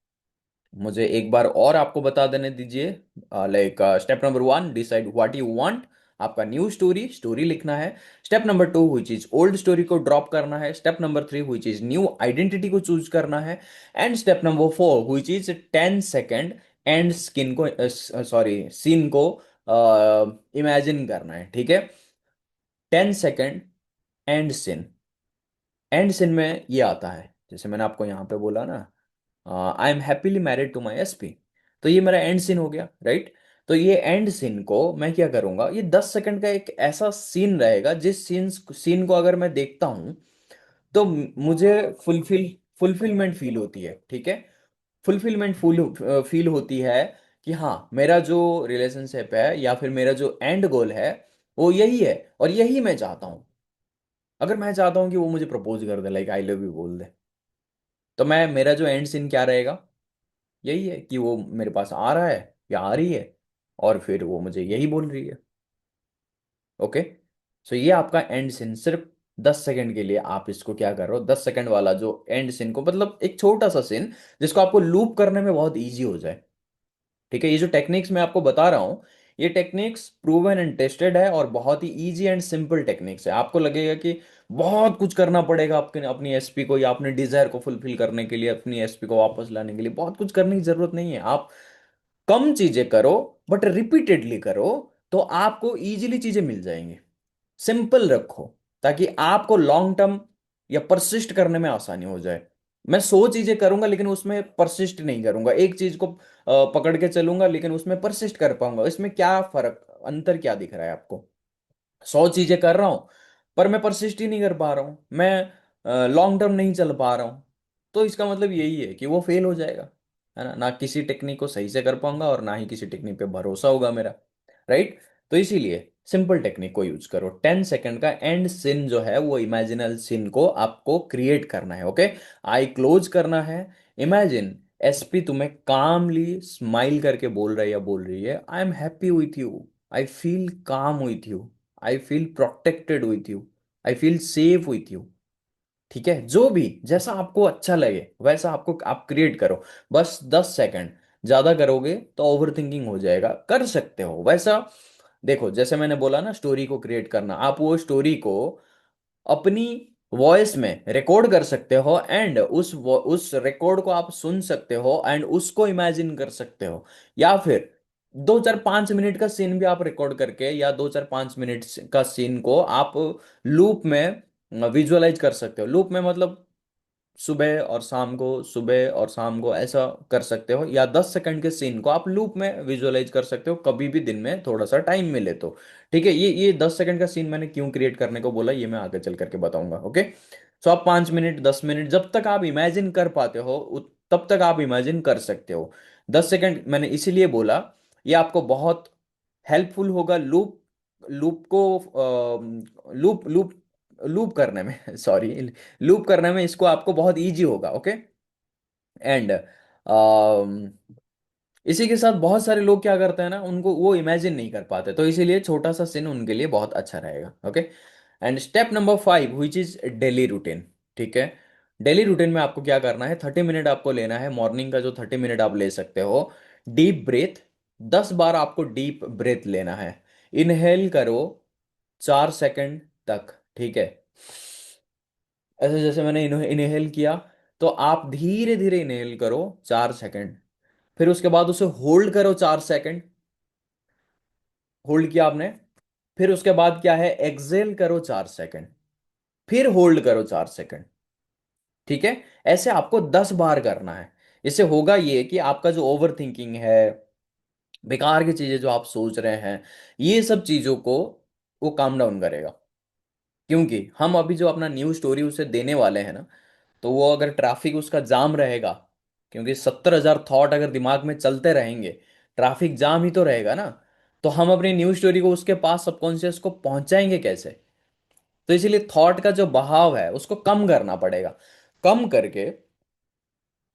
मुझे एक बार और आपको बता देने दीजिए। Step number 1, decide what you want, आपका न्यू स्टोरी स्टोरी लिखना है। स्टेप नंबर 2, हुई चीज ओल्ड स्टोरी को ड्रॉप करना है। स्टेप नंबर 3, हुई चीज न्यू आइडेंटिटी को चूज करना है। एंड स्टेप नंबर 4, हुई चीज 10 सेकेंड एंड स्किन को सॉरी सीन को इमेजिन करना है। ठीक है, 10 सेकेंड एंड सिन। एंड सिन में ये आता है, जैसे मैंने आपको यहाँ पे बोला ना, I am happily married to my SP, तो ये मेरा एंड सीन हो गया, राइट। तो ये एंड सीन को मैं क्या करूंगा, ये 10 सेकंड का एक ऐसा सीन रहेगा जिस सीन को अगर मैं देखता हूं तो मुझे फुलफिलमेंट फील होती है। ठीक है, फुलफिलमेंट फील होती है कि हाँ मेरा जो रिलेशनशिप है या फिर मेरा जो एंड गोल है वो यही है और यही मैं चाहता हूँ। अगर मैं चाहता हूँ कि वो मुझे प्रपोज कर दे, लाइक आई लव यू बोल दे, तो मैं मेरा जो एंड सीन क्या रहेगा, यही है कि वो मेरे पास आ रहा है या आ रही है और फिर वो मुझे यही बोल रही है। ओके, सो ये आपका एंड सीन, सिर्फ 10 सेकंड के लिए आप इसको क्या कर रहे हो, 10 सेकंड वाला जो एंड सीन को, मतलब एक छोटा सा सीन जिसको आपको लूप करने में बहुत ईजी हो जाए। ठीक है, ये जो टेक्निक्स मैं आपको बता रहा हूँ, ये टेक्निक्स प्रूवन एंड टेस्टेड है और बहुत ही इजी एंड सिंपल टेक्निक्स है। आपको लगेगा कि बहुत कुछ करना पड़ेगा आपके अपनी एसपी को या अपने डिजायर को फुलफिल करने के लिए, अपनी एसपी को वापस लाने के लिए बहुत कुछ करने की जरूरत नहीं है। आप कम चीजें करो बट रिपीटेडली करो, तो आपको इजीली चीजें मिल जाएंगी। सिंपल रखो ताकि आपको लॉन्ग टर्म या परसिस्ट करने में आसानी हो जाए। मैं 100 चीजें करूंगा लेकिन उसमें परसिस्ट नहीं करूंगा, एक चीज को पकड़ के चलूंगा लेकिन उसमें परसिस्ट कर पाऊंगा, इसमें क्या फर्क, अंतर क्या दिख रहा है आपको? 100 चीजें कर रहा हूं पर मैं परसिस्ट ही नहीं कर पा रहा हूं, मैं लॉन्ग टर्म नहीं चल पा रहा हूं, तो इसका मतलब यही है कि वो फेल हो जाएगा, है ना। ना किसी टेक्निक को सही से कर पाऊंगा और ना ही किसी टेक्निक पे भरोसा होगा मेरा, राइट। तो इसीलिए सिंपल टेक्निक को यूज करो। 10 सेकेंड का एंड सिन जो है वो इमेजिनल सिन को आपको क्रिएट करना है। ओके, आई क्लोज करना है। इमेजिन एसपी तुम्हें कामली स्माइल करके बोल रहा है या बोल रही है, I am happy with you, I feel काम with you, I feel protected with you, I feel safe with you. ठीक है, जो भी जैसा आपको अच्छा लगे वैसा आपको आप क्रिएट करो। बस 10 सेकंड, ज्यादा करोगे तो ओवर थिंकिंग हो जाएगा। कर सकते हो वैसा, देखो जैसे मैंने बोला ना स्टोरी को क्रिएट करना, आप वो स्टोरी को अपनी वॉइस में रिकॉर्ड कर सकते हो एंड उस रिकॉर्ड को आप सुन सकते हो एंड उसको इमेजिन कर सकते हो। या फिर 2 4 5 मिनट का सीन भी आप रिकॉर्ड करके या 2 4 5 मिनट का सीन को आप लूप में विजुअलाइज कर सकते हो। लूप में मतलब सुबह और शाम को, सुबह और शाम को ऐसा कर सकते हो, या 10 सेकंड के सीन को आप लूप में विजुअलाइज कर सकते हो कभी भी दिन में थोड़ा सा टाइम मिले तो। ठीक है, ये 10 सेकंड का सीन मैंने क्यों क्रिएट करने को बोला ये मैं आगे चल करके बताऊंगा। ओके, सो आप 5 मिनट 10 मिनट जब तक आप इमेजिन कर पाते हो तब तक आप इमेजिन कर सकते हो। 10 सेकंड मैंने इसीलिए बोला, ये आपको बहुत हेल्पफुल होगा लूप लूप को लूप लूप लूप करने में सॉरी, लूप करने में इसको आपको बहुत इजी होगा। ओके, एंड इसी के साथ बहुत सारे लोग क्या करते हैं ना, उनको वो इमेजिन नहीं कर पाते, तो इसीलिए छोटा सा सिन उनके लिए बहुत अच्छा रहेगा। Okay, and step number 5, which is daily routine. ठीक है, डेली रूटीन में आपको क्या करना है, 30 मिनट आपको लेना है, मॉर्निंग का जो 30 मिनट आप ले सकते हो। डीप ब्रेथ, 10 बार आपको डीप ब्रेथ लेना है। इनहेल करो 4 सेकंड तक। ठीक है, ऐसे जैसे मैंने इनहेल किया, तो आप धीरे धीरे इनहेल करो 4 सेकंड, फिर उसके बाद उसे होल्ड करो 4 सेकंड, होल्ड किया आपने, फिर उसके बाद क्या है, एक्सेल करो 4 सेकंड, फिर होल्ड करो 4 सेकंड। ठीक है, ऐसे आपको 10 बार करना है। इससे होगा ये कि आपका जो ओवर थिंकिंग है, बेकार की चीजें जो आप सोच रहे हैं, ये सब चीजों को वो काम डाउन करेगा। क्योंकि हम अभी जो अपना न्यू स्टोरी उसे देने वाले हैं ना, तो वो अगर ट्रैफिक उसका जाम रहेगा, क्योंकि 70,000 थॉट अगर दिमाग में चलते रहेंगे, ट्रैफिक जाम ही तो रहेगा ना। तो हम अपनी न्यूज स्टोरी को उसके पास सबकॉन्शियस को पहुंचाएंगे कैसे? तो इसीलिए थॉट का जो बहाव है उसको कम करना पड़ेगा। कम करके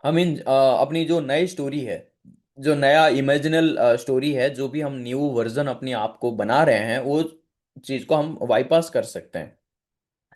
हम अपनी जो नई स्टोरी है, जो नया इमेजिनल स्टोरी है, जो भी हम न्यू वर्जन अपने आप को बना रहे हैं, वो चीज को हम बाईपास कर सकते हैं,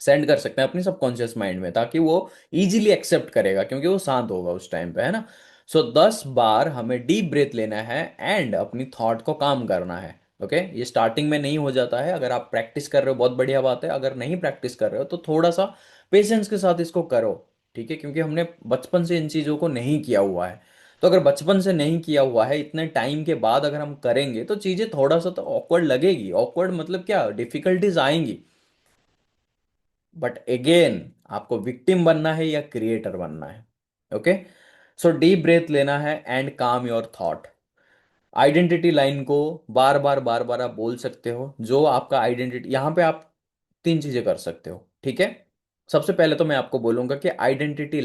सेंड कर सकते हैं अपनी सबकॉन्शियस माइंड में, ताकि वो इजीली एक्सेप्ट करेगा, क्योंकि वो शांत होगा उस टाइम पे, है ना। सो 10 बार हमें डीप ब्रेथ लेना है एंड अपनी थॉट को काम करना है। ओके, ये स्टार्टिंग में नहीं हो जाता है। अगर आप प्रैक्टिस कर रहे हो बहुत बढ़िया बात है, अगर नहीं प्रैक्टिस कर रहे हो तो थोड़ा सा पेशेंस के साथ इसको करो। ठीक है, क्योंकि हमने बचपन से इन चीज़ों को नहीं किया हुआ है। तो अगर बचपन से नहीं किया हुआ है, इतने टाइम के बाद अगर हम करेंगे तो चीज़ें थोड़ा सा तो ऑकवर्ड लगेगी। ऑकवर्ड मतलब क्या, डिफिकल्टीज आएंगी। बट अगेन, आपको विक्टिम बनना है या क्रिएटर बनना है? ओके, सो डीप ब्रेथ लेना है एंड काम योर थॉट। आइडेंटिटी लाइन को बार बार आप बोल सकते हो। जो आपका आइडेंटिटी, यहां पे आप तीन चीजें कर सकते हो, ठीक है। सबसे पहले तो मैं आपको बोलूंगा कि आइडेंटिटी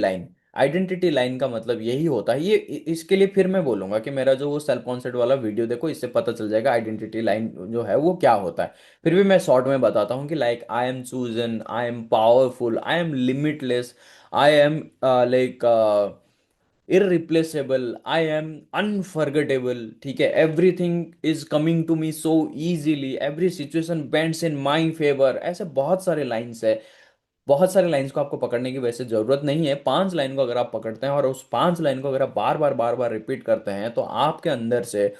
लाइन का मतलब यही होता है, ये इसके लिए फिर मैं बोलूंगा कि मेरा जो वो सेल्फ कॉन्सेप्ट वाला वीडियो देखो, इससे पता चल जाएगा आइडेंटिटी लाइन जो है वो क्या होता है। फिर भी मैं शॉर्ट में बताता हूँ कि like I M chosen, I am powerful, I am limitless, I am like irreplaceable, I am unforgettable, ठीक है। everything is coming to me so easily, every situation bends in my favor। ऐसे बहुत सारे lines है। बहुत सारे lines को आपको पकड़ने की वैसे जरूरत नहीं है। 5 लाइन को अगर आप पकड़ते हैं और उस 5 लाइन को अगर आप बार बार रिपीट करते हैं, तो आपके अंदर से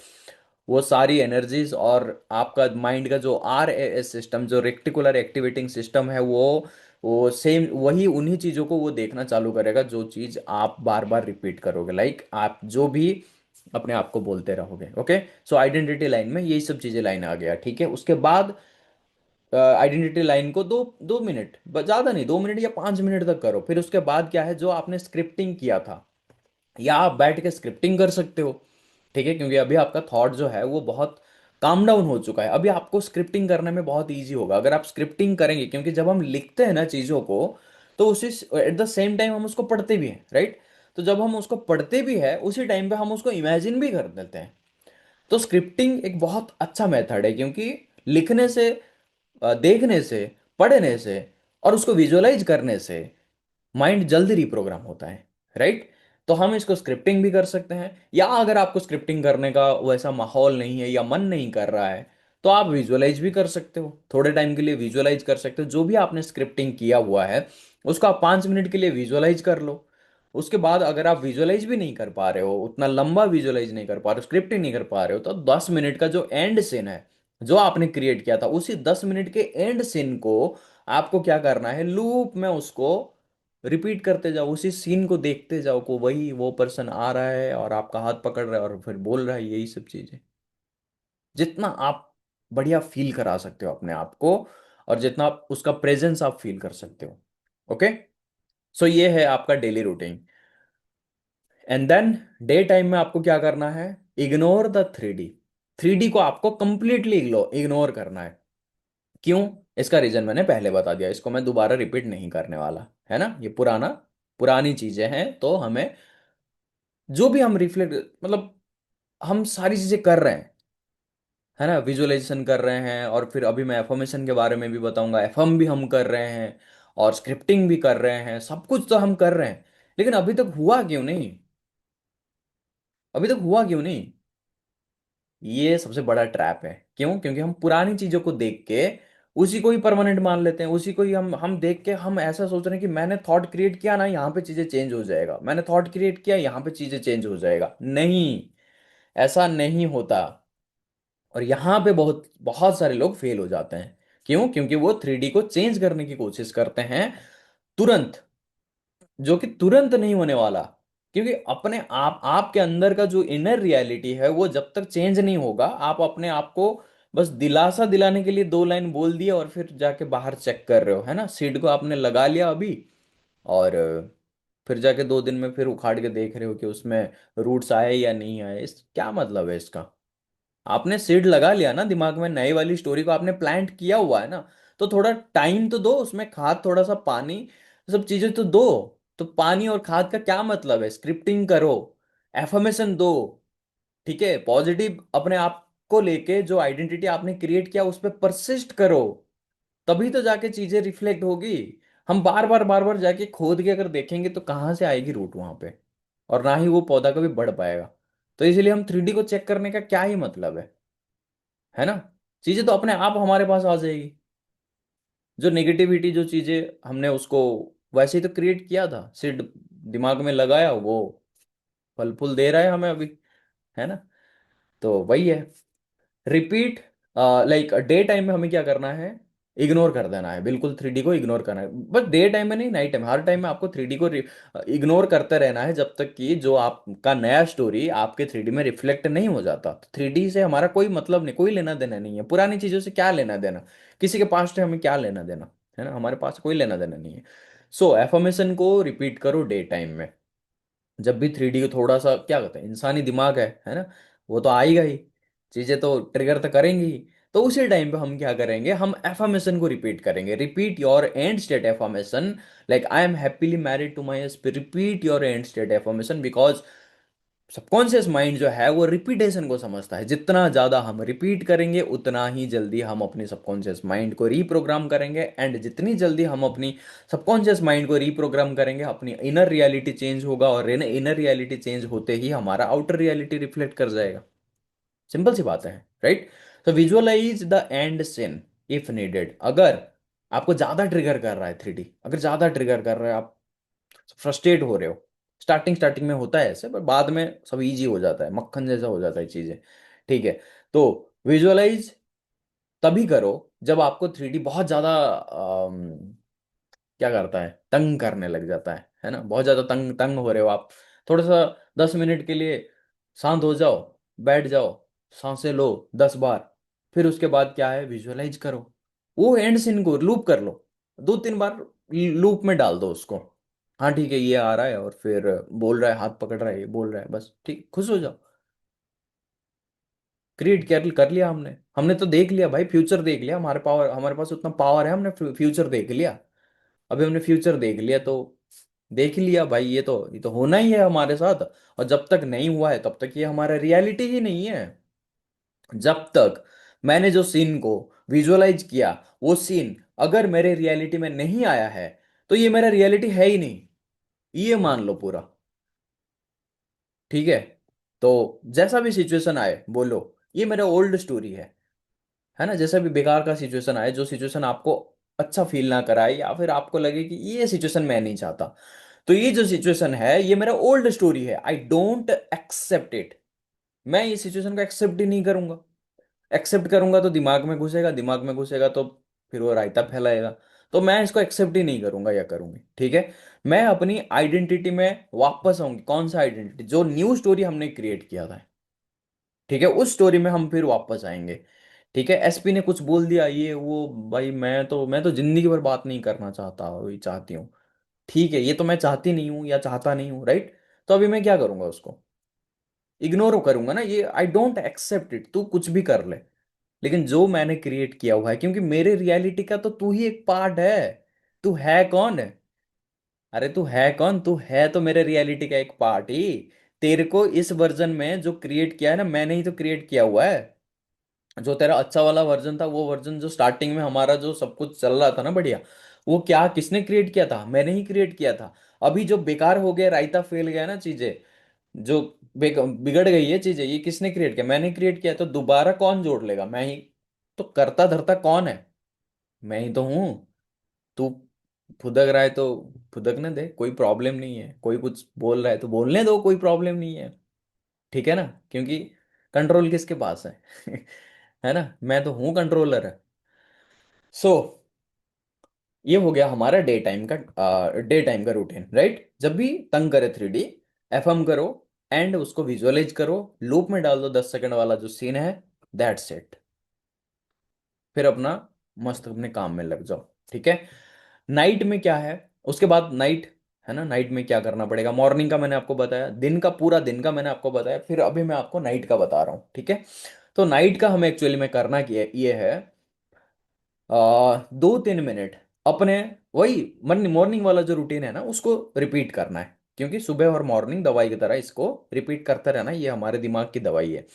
वो सारी एनर्जीज और आपका माइंड का जो RAS सिस्टम, जो रेक्टिकुलर एक्टिवेटिंग सिस्टम है, वो सेम वही उन्हीं चीज़ों को वो देखना चालू करेगा, जो चीज़ आप बार बार रिपीट करोगे, लाइक आप जो भी अपने आप को बोलते रहोगे। ओके, सो आइडेंटिटी लाइन में यही सब चीज़ें लाइन आ गया, ठीक है। उसके बाद आइडेंटिटी लाइन को 2 2 मिनट, ज़्यादा नहीं, 2 मिनट या 5 मिनट तक करो। फिर उसके बाद क्या है, जो आपने स्क्रिप्टिंग किया था, या आप बैठ के स्क्रिप्टिंग कर सकते हो, ठीक है। क्योंकि अभी आपका थॉट जो है वो बहुत काम डाउन हो चुका है, अभी आपको स्क्रिप्टिंग करने में बहुत इजी होगा अगर आप स्क्रिप्टिंग करेंगे। क्योंकि जब हम लिखते हैं ना चीज़ों को, तो उसी एट द सेम टाइम हम उसको पढ़ते भी हैं, राइट। तो जब हम उसको पढ़ते भी हैं, उसी टाइम पे हम उसको इमेजिन भी कर देते हैं। तो स्क्रिप्टिंग एक बहुत अच्छा मेथड है, क्योंकि लिखने से, देखने से, पढ़ने से और उसको विजुअलाइज करने से माइंड जल्दी रिप्रोग्राम होता है, राइट। तो हम इसको स्क्रिप्टिंग भी कर सकते हैं, या अगर आपको स्क्रिप्टिंग करने का वैसा माहौल नहीं है या मन नहीं कर रहा है, तो आप विजुअलाइज भी कर सकते हो। थोड़े टाइम के लिए विजुअलाइज कर सकते हो, जो भी आपने स्क्रिप्टिंग किया हुआ है उसको आप 5 मिनट के लिए विजुअलाइज कर लो। उसके बाद अगर आप विजुअलाइज भी नहीं कर पा रहे हो, उतना लंबा विजुअलाइज नहीं कर पा रहे हो, स्क्रिप्टिंग नहीं कर पा रहे हो, तो 10 मिनट का जो एंड सीन है जो आपने क्रिएट किया था, उसी 10 मिनट के एंड सीन को आपको क्या करना है, लूप में उसको रिपीट करते जाओ, उसी सीन को देखते जाओ को वही वो पर्सन आ रहा है और आपका हाथ पकड़ रहा है और फिर बोल रहा है, यही सब चीजें। जितना आप बढ़िया फील करा सकते हो अपने आप को, और जितना आप उसका प्रेजेंस आप फील कर सकते हो। ओके, सो ये है आपका daily routine. And then day time में आपको क्या करना है, इग्नोर द 3D। 3D को आपको कंप्लीटली इग्नोर करना है। क्यों? इसका रीजन मैंने पहले बता दिया, इसको मैं दोबारा रिपीट नहीं करने वाला, है ना। ये पुरानी चीजें हैं, तो हमें जो भी हम रिफ्लेक्ट, मतलब हम सारी चीजें कर रहे हैं, है ना। विजुअलाइजेशन कर रहे हैं, और फिर अभी मैं एफर्मेशन के बारे में भी बताऊंगा। एफर्म भी हम कर रहे हैं और स्क्रिप्टिंग भी कर रहे हैं, सब कुछ तो हम कर रहे हैं, लेकिन अभी तक हुआ क्यों नहीं? अभी तक हुआ क्यों नहीं? ये सबसे बड़ा ट्रैप है। क्यों? क्योंकि हम पुरानी चीजों को देख के उसी को ही परमानेंट मान लेते हैं, उसी को ही हम देख के हम ऐसा सोच रहे हैं कि मैंने थॉट क्रिएट किया ना, यहाँ पे चीजें चेंज हो जाएगा, मैंने थॉट क्रिएट किया यहाँ पे चीजें चेंज हो जाएगा। नहीं, ऐसा नहीं होता। और यहाँ पे बहुत बहुत सारे लोग फेल हो जाते हैं। क्यों? क्योंकि वो 3D को चेंज करने की कोशिश करते हैं तुरंत, जो कि तुरंत नहीं होने वाला। क्योंकि अपने आप, आपके अंदर का जो इनर रियलिटी है, वो जब तक चेंज नहीं होगा, आप अपने आप को बस दिलासा दिलाने के लिए 2 लाइन बोल दिया और फिर जाके बाहर चेक कर रहे हो, है ना। सीड को आपने लगा लिया अभी, और फिर जाके 2 दिन में फिर उखाड़ के देख रहे हो कि उसमें रूट्स आए या नहीं आए। इस क्या मतलब है इसका? आपने सीड लगा लिया ना दिमाग में, नई वाली स्टोरी को आपने प्लांट किया हुआ है ना, तो थोड़ा टाइम तो दो उसमें, खाद, थोड़ा सा पानी, सब चीजें तो दो। तो पानी और खाद का क्या मतलब है? स्क्रिप्टिंग करो, एफर्मेशन दो, ठीक है, पॉजिटिव अपने आप को लेके जो आइडेंटिटी आपने क्रिएट किया उस पर परसिस्ट करो, तभी तो जाके चीजें रिफ्लेक्ट होगी। हम बार बार जाके खोद के अगर देखेंगे तो कहाँ से आएगी रूट वहां पे, और ना ही वो पौधा कभी बढ़ पाएगा। तो इसलिए हम 3D को चेक करने का क्या ही मतलब है ना? चीजें तो अपने आप हमारे पास आ जाएगी। जो नेगेटिविटी जो चीजें हमने उसको वैसे ही तो क्रिएट किया था, सीड दिमाग में लगाया, वो फल फूल दे रहा है हमें अभी, है ना? तो वही है, रिपीट। लाइक डे टाइम में हमें क्या करना है? इग्नोर कर देना है, बिल्कुल 3D को इग्नोर करना है। बस डे टाइम में नहीं, नाइट टाइम, हर टाइम में आपको 3D को इग्नोर करते रहना है, जब तक कि जो आपका नया स्टोरी आपके 3D में रिफ्लेक्ट नहीं हो जाता। तो 3D से हमारा कोई मतलब नहीं, कोई लेना देना नहीं है, पुरानी चीजों से क्या लेना देना, किसी के पास से हमें क्या लेना देना, है ना? हमारे पास कोई लेना देना नहीं है। सो एफर्मेशन को रिपीट करो डे टाइम में। जब भी 3D को थोड़ा सा क्या कहते हैं, इंसानी दिमाग है ना, वो तो आएगा ही, चीजें तो ट्रिगर तो करेंगी ही। तो उसी टाइम पे हम क्या करेंगे, हम एफर्मेशन को रिपीट करेंगे, repeat your end state affirmation. Like I am happily married to my husband, repeat your end state affirmation, because subconscious mind जो है वो रिपीटेशन को समझता है। जितना ज्यादा हम रिपीट करेंगे उतना ही जल्दी हम अपने सबकॉन्शियस माइंड को रीप्रोग्राम करेंगे, एंड जितनी जल्दी हम अपनी सबकॉन्शियस माइंड को रीप्रोग्राम करेंगे, अपनी इनर रियलिटी चेंज होगा, और इनर रियलिटी चेंज होते ही हमारा आउटर रियलिटी रिफ्लेक्ट कर जाएगा। सिंपल सी बात है, राइट? तो visualise the end scene if needed. अगर आपको ज्यादा ट्रिगर कर रहा है 3D, अगर ज्यादा ट्रिगर कर रहा है, आप फ्रस्ट्रेट हो रहे हो, स्टार्टिंग स्टार्टिंग में होता है ऐसे, पर बाद में सब इजी हो जाता है, मक्खन जैसा हो जाता है चीजें, ठीक है? तो विजुअलाइज तभी करो जब आपको 3D बहुत ज्यादा क्या करता है, तंग करने लग जाता है ना? बहुत ज्यादा तंग तंग हो रहे हो आप, थोड़ा सा 10 मिनट के लिए शांत हो जाओ, बैठ जाओ, सांसें लो 10 बार, फिर उसके बाद क्या है, विजुअलाइज करो, वो एंड सीन को लूप कर लो, 2-3 बार लूप में डाल दो उसको। हाँ ठीक है, ये आ रहा है और फिर बोल रहा है, हाथ पकड़ रहा है, ये बोल रहा है, बस ठीक, खुश हो जाओ। क्रिएट कर लिया हमने, हमने तो देख लिया भाई, फ्यूचर देख लिया, हमारे पावर, हमारे पास उतना पावर है, हमने फ्यूचर देख लिया। अभी हमने फ्यूचर देख लिया तो देख ही लिया भाई, ये तो होना ही है हमारे साथ। और जब तक नहीं हुआ है तब तक ये हमारा रियलिटी ही नहीं है। जब तक मैंने जो सीन को विजुअलाइज किया, वो सीन अगर मेरे रियलिटी में नहीं आया है, तो ये मेरा रियलिटी है ही नहीं, ये मान लो पूरा, ठीक है? तो जैसा भी सिचुएशन आए बोलो, ये मेरा ओल्ड स्टोरी है ना? जैसा भी बेकार का सिचुएशन आए, जो सिचुएशन आपको अच्छा फील ना कराए, या फिर आपको लगे कि ये सिचुएशन मैं नहीं चाहता, तो ये जो सिचुएशन है ये मेरा ओल्ड स्टोरी है, आई डोंट एक्सेप्ट इट। मैं ये सिचुएशन को एक्सेप्ट ही नहीं करूंगा। एक्सेप्ट करूंगा तो दिमाग में घुसेगा, दिमाग में घुसेगा तो फिर वो रायता फैलाएगा। तो मैं इसको एक्सेप्ट ही नहीं करूंगा या करूंगी, ठीक है? मैं अपनी आइडेंटिटी में वापस आऊंगी। कौन सा आइडेंटिटी? जो न्यू स्टोरी हमने क्रिएट किया था, ठीक है, उस स्टोरी में हम फिर वापस आएंगे। ठीक है, एसपी ने कुछ बोल दिया ये वो, भाई मैं तो जिंदगी भर बात नहीं करना चाहता, वही चाहती हूँ, ठीक है, ये तो मैं चाहती नहीं हूँ या चाहता नहीं हूँ, राइट? तो अभी मैं क्या करूंगा, उसको इग्नोर करूंगा ना, ये आई डोंट एक्सेप्ट इट, तू कुछ भी कर ले, लेकिन जो मैंने क्रिएट किया हुआ है, क्योंकि मेरे रियलिटी का तो तू ही एक पार्ट है। तू है कौन? अरे तू है कौन? तू है तो मेरे रियलिटी का एक पार्ट ही। तेरे को इस वर्जन में जो क्रिएट किया है ना, मैंने ही तो क्रिएट किया हुआ है। जो तेरा अच्छा वाला वर्जन था, वो वर्जन जो स्टार्टिंग में हमारा जो सब कुछ चल रहा था ना बढ़िया, वो क्या किसने क्रिएट किया था? मैंने ही क्रिएट किया था। अभी जो बेकार हो गया, रायता फैल गया ना चीजें, जो बिगड़ गई है चीजें, ये किसने क्रिएट किया? मैंने क्रिएट किया। तो दोबारा कौन जोड़ लेगा? मैं ही। तो करता धरता कौन है? मैं ही तो हूं। तू फुदक रहा है तो फुदकने दे, कोई प्रॉब्लम नहीं है। कोई कुछ बोल रहा है तो बोलने दो, कोई प्रॉब्लम नहीं है, ठीक है ना? क्योंकि कंट्रोल किसके पास है? है ना? मैं तो हूं कंट्रोलर है। सो ये हो गया हमारा डे टाइम का रूटीन, राइट? जब भी तंग करे 3D, एफएम करो, एंड उसको विजुअलाइज करो, लूप में डाल दो 10 सेकंड वाला जो सीन है, दैट्स इट। फिर अपना मस्त अपने काम में लग जाओ, ठीक है? नाइट में क्या है? उसके बाद नाइट, है ना? नाइट में क्या करना पड़ेगा? मॉर्निंग का मैंने आपको बताया, दिन का पूरा दिन का मैंने आपको बताया, फिर अभी मैं आपको नाइट का बता रहा हूँ, ठीक है? तो नाइट का हमें एक्चुअली में करना क्या ये है, 2-3 मिनट अपने वही मॉर्निंग मॉर्निंग वाला जो रूटीन है ना उसको रिपीट करना है, क्योंकि सुबह और मॉर्निंग दवाई की तरह इसको रिपीट करते रहना, ये हमारे दिमाग की दवाई है।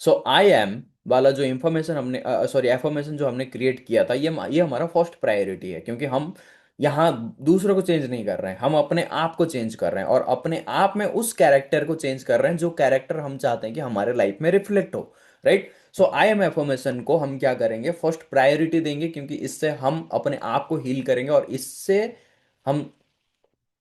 सो आई एम वाला जो इंफॉर्मेशन हमने सॉरी एफर्मेशन जो हमने क्रिएट किया था, ये हमारा फर्स्ट प्रायोरिटी है, क्योंकि हम यहाँ दूसरों को चेंज नहीं कर रहे हैं, हम अपने आप को चेंज कर रहे हैं और अपने आप में उस कैरेक्टर को चेंज कर रहे हैं जो कैरेक्टर हम चाहते हैं कि हमारे लाइफ में रिफ्लेक्ट हो। Right. So I am affirmation को हम क्या करेंगे, फर्स्ट प्रायोरिटी देंगे, क्योंकि इससे हम अपने आप को हील करेंगे और इससे हम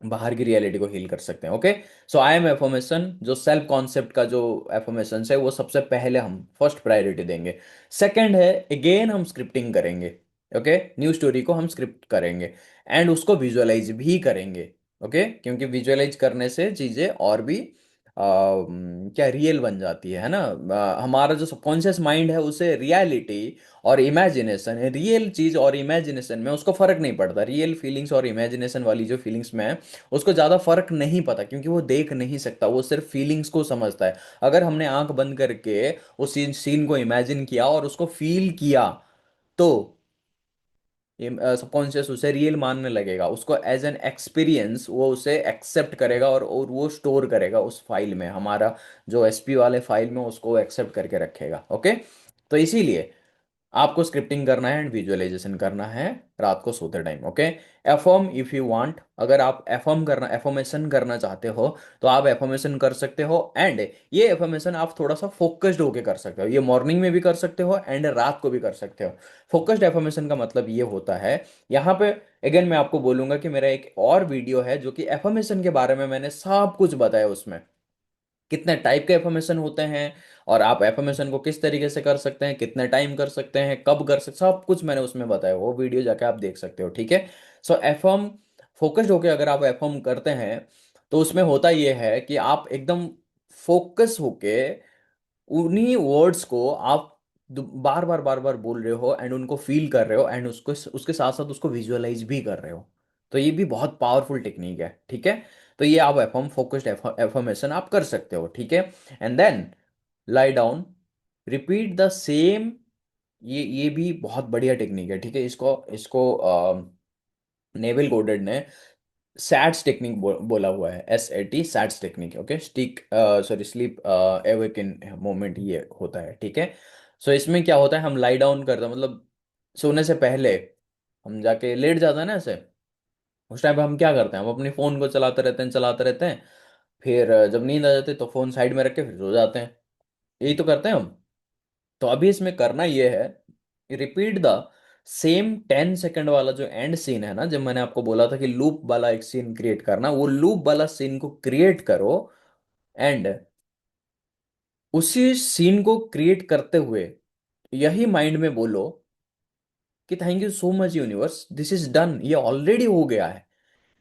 बाहर की रियलिटी को हील कर सकते हैं। Okay. So I am affirmation जो सेल्फ कॉन्सेप्ट का जो एफर्मेशन है वो सबसे पहले हम फर्स्ट प्रायोरिटी देंगे। सेकंड है, अगेन हम स्क्रिप्टिंग करेंगे। ओके। न्यू स्टोरी को हम स्क्रिप्ट करेंगे एंड उसको विजुअलाइज भी करेंगे। ओके। क्योंकि विजुअलाइज करने से चीजें और भी क्या रियल बन जाती है ना। हमारा जो सबकॉन्शियस माइंड है उसे रियलिटी और इमेजिनेशन, रियल चीज और इमेजिनेशन में उसको फर्क नहीं पड़ता, रियल फीलिंग्स और इमेजिनेशन वाली जो फीलिंग्स में है उसको ज़्यादा फर्क नहीं पता, क्योंकि वो देख नहीं सकता, वो सिर्फ फीलिंग्स को समझता है। अगर हमने आंख बंद करके उस सीन सीन को इमेजिन किया और उसको फील किया तो सबकॉन्शियस उसे रियल मानने लगेगा, उसको एज एन एक्सपीरियंस वो उसे एक्सेप्ट करेगा और वो स्टोर करेगा उस फाइल में, हमारा जो एसपी वाले फाइल में उसको एक्सेप्ट करके रखेगा। ओके। तो इसीलिए आपको स्क्रिप्टिंग करना है एंड विजुअलाइजेशन करना है रात को सोते time. Okay. Affirm if you want, अगर आप एफर्मेशन करना चाहते हो तो आप एफर्मेशन कर सकते हो, एंड ये एफर्मेशन आप थोड़ा सा फोकस्ड होके कर सकते हो, ये मॉर्निंग में भी कर सकते हो एंड रात को भी कर सकते हो। फोकस्ड एफर्मेशन का मतलब ये होता है, यहाँ पे अगेन मैं आपको बोलूंगा कि मेरा एक और वीडियो है जो कि एफर्मेशन के बारे में मैंने सब कुछ बताया, उसमें कितने टाइप के एफर्मेशन होते हैं और आप एफर्मेशन को किस तरीके से कर सकते हैं, कितने टाइम कर सकते हैं, कब कर सकते, सब कुछ मैंने उसमें बताया, वो वीडियो जाके आप देख सकते हो। ठीक है। सो एफर्म फोकस्ड होके अगर आप एफर्म करते हैं तो उसमें होता ये है कि आप एकदम फोकस होके उन्हीं वर्ड्स को आप बार बार बोल रहे हो एंड उनको फील कर रहे हो एंड उसको उसके साथ साथ उसको विजुअलाइज भी कर रहे हो। तो ये भी बहुत पावरफुल टेक्निक है। ठीक है। तो ये आप एफर्म फोकस्ड एफर्मेशन आप कर सकते हो। ठीक है। And then lie down, repeat the same. ये भी बहुत बढ़िया टेक्निक है। ठीक है। इसको इसको नेविल गोडेड ने सैट्स टेक्निक बोला हुआ है, SAT SATS technique. Okay. Stick sorry sleep awaken moment ये होता है। ठीक है। सो इसमें क्या होता है, हम लाई डाउन करते हैं, मतलब सोने से पहले हम जाके लेट जाते हैं ना ऐसे, उस टाइम पे हम क्या करते हैं, हम अपने फोन को चलाते रहते हैं, फिर जब नींद आ जाती है तो फोन साइड में रख के फिर सो जाते हैं। यही तो करते हैं हम। तो अभी इसमें करना ये है, रिपीट द सेम 10 सेकंड वाला जो एंड सीन है ना, जब मैंने आपको बोला था कि लूप वाला एक सीन क्रिएट करना, वो लूप वाला सीन को क्रिएट करो एंड उसी सीन को क्रिएट करते हुए यही माइंड में बोलो कि thank you so much universe, this is done, ये ऑलरेडी हो गया है।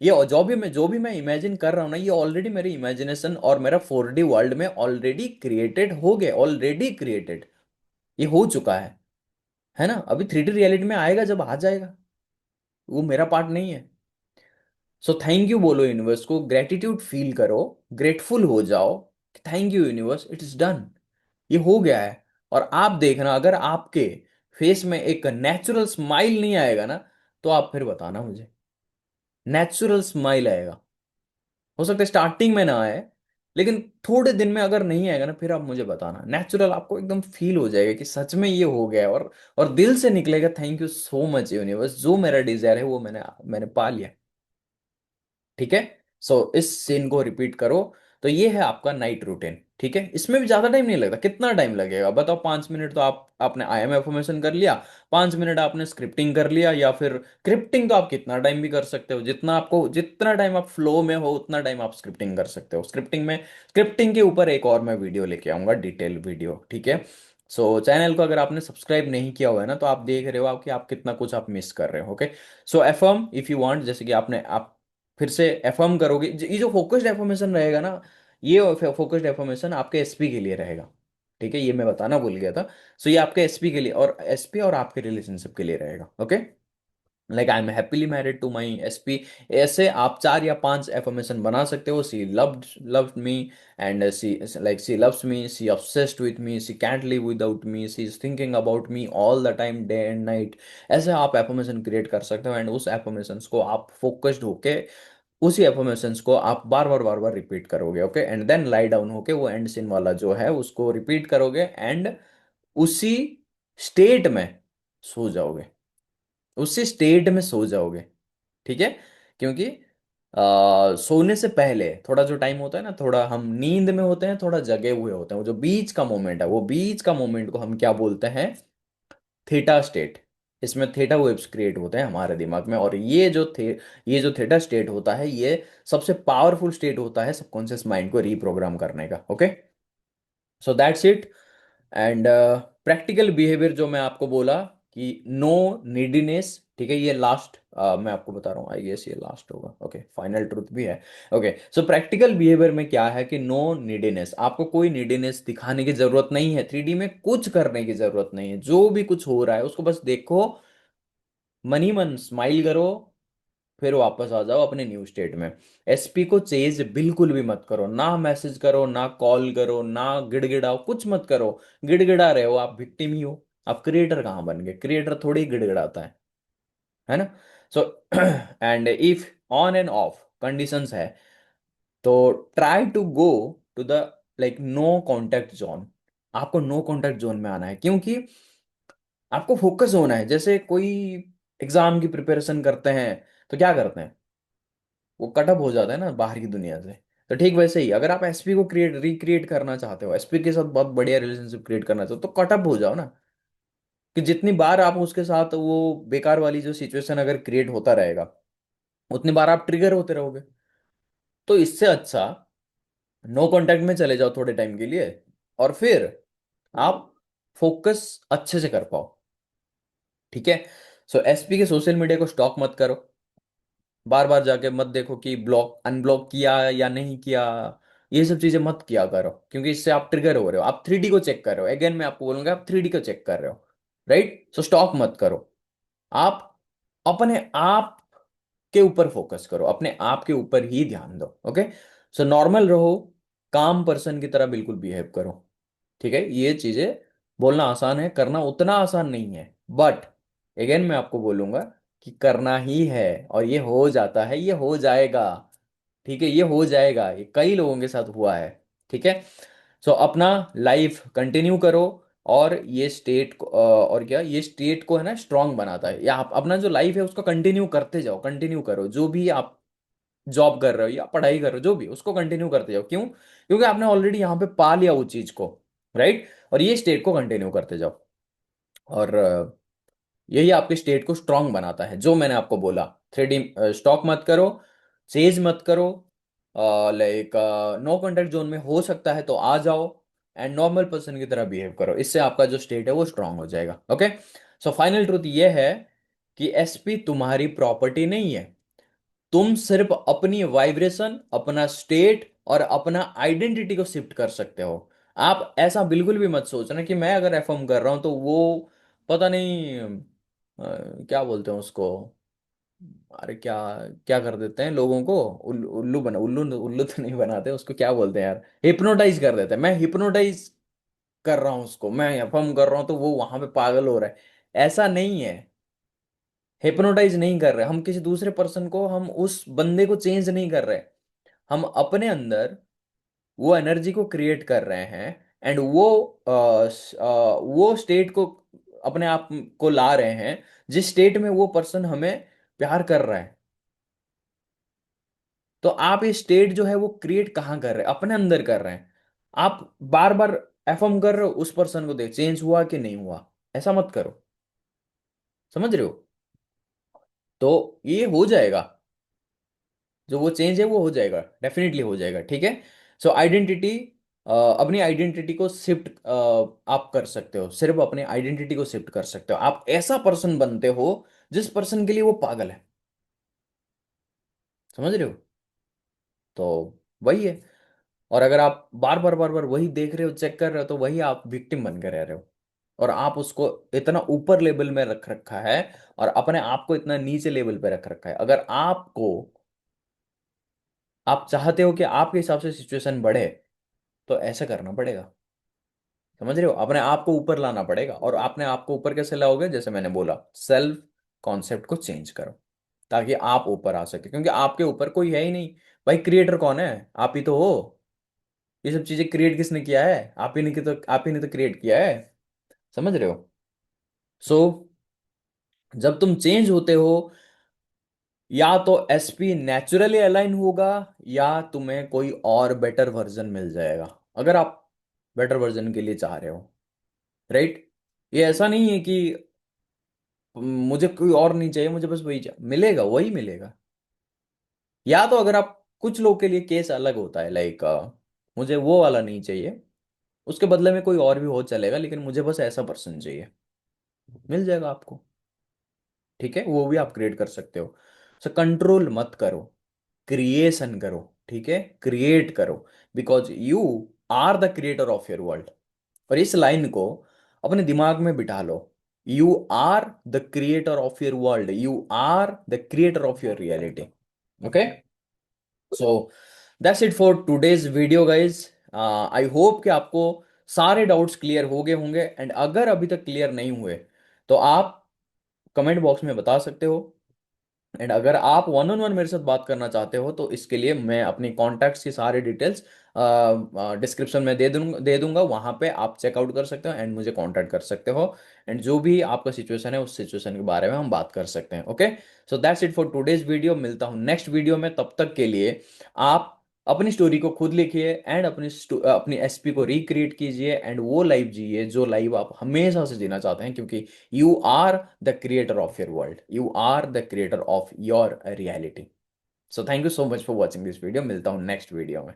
ये जो भी मैं इमेजिन कर रहा हूं ना, ये ऑलरेडी मेरी इमेजिनेशन और मेरा 4D वर्ल्ड में ऑलरेडी क्रिएटेड हो गया, ऑलरेडी क्रिएटेड, ये हो चुका है ना। अभी 3D रियलिटी में आएगा, जब आ जाएगा वो मेरा पार्ट नहीं है। सो थैंक यू बोलो यूनिवर्स को, ग्रेटिट्यूड फील करो, ग्रेटफुल हो जाओ, thank you universe, it is done, ये हो गया है। और आप देखना, अगर आपके फेस में एक नेचुरल स्माइल नहीं आएगा ना, तो आप फिर बताना मुझे। नेचुरल स्माइल आएगा, हो सकता है स्टार्टिंग में ना आए, लेकिन थोड़े दिन में अगर नहीं आएगा ना, फिर आप मुझे बताना, नेचुरल आपको एकदम फील हो जाएगा कि सच में ये हो गया है, और दिल से निकलेगा thank you so much universe, जो मेरा डिजायर है वो मैंने मैंने पा लिया। ठीक है। सो इस सीन को रिपीट करो। तो ये है आपका नाइट रूटीन। ठीक है। इसमें भी ज्यादा टाइम नहीं लगता, कितना टाइम लगेगा बताओ, 5 मिनट तो आप आपने IM एफर्मेशन कर लिया, 5 मिनट आपने स्क्रिप्टिंग कर लिया, या फिर स्क्रिप्टिंग तो आप कितना टाइम भी कर सकते हो, जितना टाइम आप फ्लो में हो उतना टाइम आप स्क्रिप्टिंग कर सकते हो। स्क्रिप्टिंग के ऊपर एक और मैं वीडियो लेके आऊंगा, डिटेल वीडियो। ठीक है। सो चैनल को अगर आपने सब्सक्राइब नहीं किया हुआ है ना, तो आप देख रहे हो आप कि आप कितना कुछ आप मिस कर रहे हो। Okay. So affirm if you want, जैसे कि आपने आप फिर से एफर्म करोगे, ये जो फोकस्ड एफर्मेशन रहेगा ना, ये फोकस्ड एफर्मेशन आपके SP के लिए रहेगा। ठीक है। ये मैं बताना भूल गया था। सो ये आपके SP के लिए, और SP और आपके रिलेशनशिप के लिए रहेगा। Okay. Like I am happily married to my SP. ऐसे आप 4 या 5 एफर्मेशन बना सकते हो। She loved me, and she loves me, she obsessed with me, she can't live without me, she is thinking about me all the time, day and night. ऐसे आप affirmation create कर सकते हो, एंड उस affirmations को आप focused होके उसी एफर्मेशंस को आप बार बार रिपीट करोगे। Okay, and then lie down होके वो एंड सीन वाला जो है उसको रिपीट करोगे, एंड उसी स्टेट में सो जाओगे। उसी स्टेट में सो जाओगे। ठीक है। क्योंकि सोने से पहले थोड़ा जो टाइम होता है ना, थोड़ा हम नींद में होते हैं, थोड़ा जगे हुए होते हैं, वो जो बीच का मोमेंट है, वो बीच का मोमेंट को हम क्या बोलते हैं? Theta state. इसमें थीटा वेव्स क्रिएट होते हैं हमारे दिमाग में, और ये जो थीटा स्टेट होता है, ये सबसे पावरफुल स्टेट होता है सबकॉन्शियस माइंड को रीप्रोग्राम करने का। Okay, so that's it. And practical behaviour जो मैं आपको बोला कि नो नीडीनेस, ठीक है, ये लास्ट मैं आपको बता रहा हूँ, आई गेस ये लास्ट होगा। ओके, फाइनल ट्रूथ भी है। ओके, सो प्रैक्टिकल बिहेवियर में क्या है कि नो नीडीनेस, आपको कोई नीडीनेस दिखाने की जरूरत नहीं है, 3D में कुछ करने की जरूरत नहीं है। जो भी कुछ हो रहा है उसको बस देखो, मन ही मन स्माइल करो, फिर वापस आ जाओ अपने न्यू स्टेट में। एसपी को चेज बिल्कुल भी मत करो, ना मैसेज करो, ना कॉल करो, ना गिड़गिड़ाओ, कुछ मत करो। गिड़गिड़ा रहे हो आप, विक्टिम ही हो। आप क्रिएटर कहाँ बन गए? क्रिएटर थोड़ी ही गिड़गिड़ाता है ना? So and if on and off conditions है, तो try to go to the like no contact zone. आपको नो कॉन्टेक्ट जोन में आना है, क्योंकि आपको फोकस होना है। जैसे कोई एग्जाम की प्रिपरेशन करते हैं तो क्या करते हैं? वो कटअप हो जाता है ना बाहर की दुनिया से। तो ठीक वैसे ही अगर आप एसपी को रिक्रिएट करना चाहते हो, एसपी के साथ बहुत बढ़िया रिलेशनशिप क्रिएट करना चाहते हो, तो कटअप हो जाओ ना। कि जितनी बार आप उसके साथ वो बेकार वाली जो सिचुएशन अगर क्रिएट होता रहेगा, उतनी बार आप ट्रिगर होते रहोगे। तो इससे अच्छा नो कांटेक्ट में चले जाओ थोड़े टाइम के लिए, और फिर आप फोकस अच्छे से कर पाओ। ठीक है। सो एसपी के सोशल मीडिया को स्टॉक मत करो। बार बार जाके मत देखो कि ब्लॉक अनब्लॉक किया या नहीं किया। ये सब चीजें मत किया करो, क्योंकि इससे आप ट्रिगर हो रहे हो, आप 3D को चेक कर रहे हो। अगेन मैं आपको बोलूंगा, आप 3D को चेक कर रहे हो। राइट, सो स्टॉक मत करो। आप अपने आप के ऊपर फोकस करो, अपने आप के ऊपर ही ध्यान दो। ओके, सो नॉर्मल रहो, काम पर्सन की तरह बिल्कुल बिहेव करो। ठीक है, ये चीजें बोलना आसान है, करना उतना आसान नहीं है, बट अगेन मैं आपको बोलूंगा कि करना ही है, और ये हो जाता है, ये हो जाएगा। ठीक है, ये हो जाएगा, ये कई लोगों के साथ हुआ है। ठीक है। सो अपना लाइफ कंटिन्यू करो, और ये स्टेट को और क्या, ये स्टेट को है ना स्ट्रांग बनाता है। या आप अपना जो लाइफ है उसको कंटिन्यू करते जाओ, कंटिन्यू करो। जो भी आप जॉब कर रहे हो या पढ़ाई कर रहे हो, जो भी, उसको कंटिन्यू करते जाओ। क्यों? क्योंकि आपने ऑलरेडी यहाँ पे पा लिया वो चीज को। राइट, और ये स्टेट को कंटिन्यू करते जाओ, और यही आपके स्टेट को स्ट्रांग बनाता है, जो मैंने आपको बोला। 3D स्टॉक मत करो, चेज मत करो, लाइक नो कॉन्टेक्ट जोन में हो सकता है तो आ जाओ, एंड नॉर्मल पर्सन की तरह बिहेव करो। इससे आपका जो स्टेट है वो स्ट्रांग हो जाएगा। ओके, सो फाइनल ट्रूथ ये है कि एसपी तुम्हारी प्रॉपर्टी नहीं है। तुम सिर्फ अपनी वाइब्रेशन, अपना स्टेट और अपना आइडेंटिटी को शिफ्ट कर सकते हो। आप ऐसा बिल्कुल भी मत सोचना कि मैं अगर एफर्म कर रहा हूं तो वो पता नहीं क्या बोलते हैं उसको। अरे क्या क्या कर देते हैं लोगों को, उल्लू बना, उल्लू उल्लू तो नहीं बनाते उसको, क्या बोलते हैं यार, हिप्नोटाइज कर देते हैं। मैं हिप्नोटाइज कर रहा हूँ उसको, मैं एफर्म कर रहा हूँ तो वो वहां पे पागल हो रहा है। ऐसा नहीं है। हिप्नोटाइज नहीं कर रहे हम किसी दूसरे पर्सन को, हम उस बंदे को चेंज नहीं कर रहे। हम अपने अंदर वो एनर्जी को क्रिएट कर रहे हैं, एंड वो स्टेट को अपने आप को ला रहे हैं, जिस स्टेट में वो पर्सन हमें प्यार कर रहा है। तो आप ये स्टेट जो है वो क्रिएट कहाँ कर रहे हैं? अपने अंदर कर रहे हैं। आप बार बार एफर्म कर रहे हो, उस पर्सन को देख चेंज हुआ कि नहीं हुआ। ऐसा मत करो। समझ रहे हो? तो ये हो जाएगा, जो वो चेंज है वो हो जाएगा, डेफिनेटली हो जाएगा। ठीक है। सो आइडेंटिटी, अपनी आइडेंटिटी को शिफ्ट आप कर सकते हो, सिर्फ अपनी आइडेंटिटी को शिफ्ट कर सकते हो। आप ऐसा पर्सन बनते हो जिस पर्सन के लिए वो पागल है। समझ रहे हो? तो वही है। और अगर आप बार बार वही देख रहे हो, चेक कर रहे हो, तो वही आप विक्टिम बन के रह रहे हो। और आप उसको इतना ऊपर लेवल में रख रखा है और अपने आप को इतना नीचे लेवल पे रख रखा है। अगर आपको, आप चाहते हो कि आपके हिसाब से सिचुएशन बढ़े, तो ऐसा करना पड़ेगा। समझ रहे हो? अपने आप को ऊपर लाना पड़ेगा। और आपने आप को ऊपर कैसे लाओगे? जैसे मैंने बोला, सेल्फ कॉन्सेप्ट को चेंज करो ताकि आप ऊपर आ सके, क्योंकि आपके ऊपर कोई है ही नहीं। भाई क्रिएटर कौन है? आप ही तो हो। ये सब चीजें क्रिएट किसने किया है? आप ही ने तो क्रिएट किया है। समझ रहे हो? सो जब तुम चेंज होते हो, या तो एसपी नेचुरली अलाइन होगा, या तुम्हें कोई और बेटर वर्जन मिल जाएगा, अगर आप बेटर वर्जन के लिए चाह रहे हो। राइट? ये ऐसा नहीं है कि मुझे कोई और नहीं चाहिए, मुझे बस वही चाहिए, मिलेगा वही मिलेगा। या तो अगर आप, कुछ लोग के लिए केस अलग होता है, लाइक मुझे वो वाला नहीं चाहिए, उसके बदले में कोई और भी हो चलेगा, लेकिन मुझे बस ऐसा पर्सन चाहिए, मिल जाएगा आपको। ठीक है, वो भी आप क्रिएट कर सकते हो। सो कंट्रोल मत करो, क्रिएशन करो। ठीक है, क्रिएट करो, because you are the creator of your world. और इस लाइन को अपने दिमाग में बिठा लो। You are the creator of your world, you are the creator of your reality. Okay, so that's it for today's video guys. I hope कि आपको सारे डाउट्स क्लियर हो गए होंगे। एंड अगर अभी तक क्लियर नहीं हुए, तो आप कमेंट बॉक्स में बता सकते हो। एंड अगर आप वन ऑन वन मेरे साथ बात करना चाहते हो, तो इसके लिए मैं अपनी कॉन्टैक्ट्स की सारे डिटेल्स डिस्क्रिप्शन में दे दूंगा, वहां पे आप चेकआउट कर सकते हो एंड मुझे कांटेक्ट कर सकते हो। एंड जो भी आपका सिचुएशन है, उस सिचुएशन के बारे में हम बात कर सकते हैं। Okay, so that's it for today's video. मिलता हूँ नेक्स्ट वीडियो में, तब तक के लिए आप अपनी स्टोरी को खुद लिखिए एंड अपनी एसपी को रिक्रिएट कीजिए एंड वो लाइफ जिए जो लाइफ आप हमेशा से जीना चाहते हैं, क्योंकि you are the creator of your world, you are the creator of your reality. So thank you so much for watching this video. मिलता हूँ नेक्स्ट वीडियो में।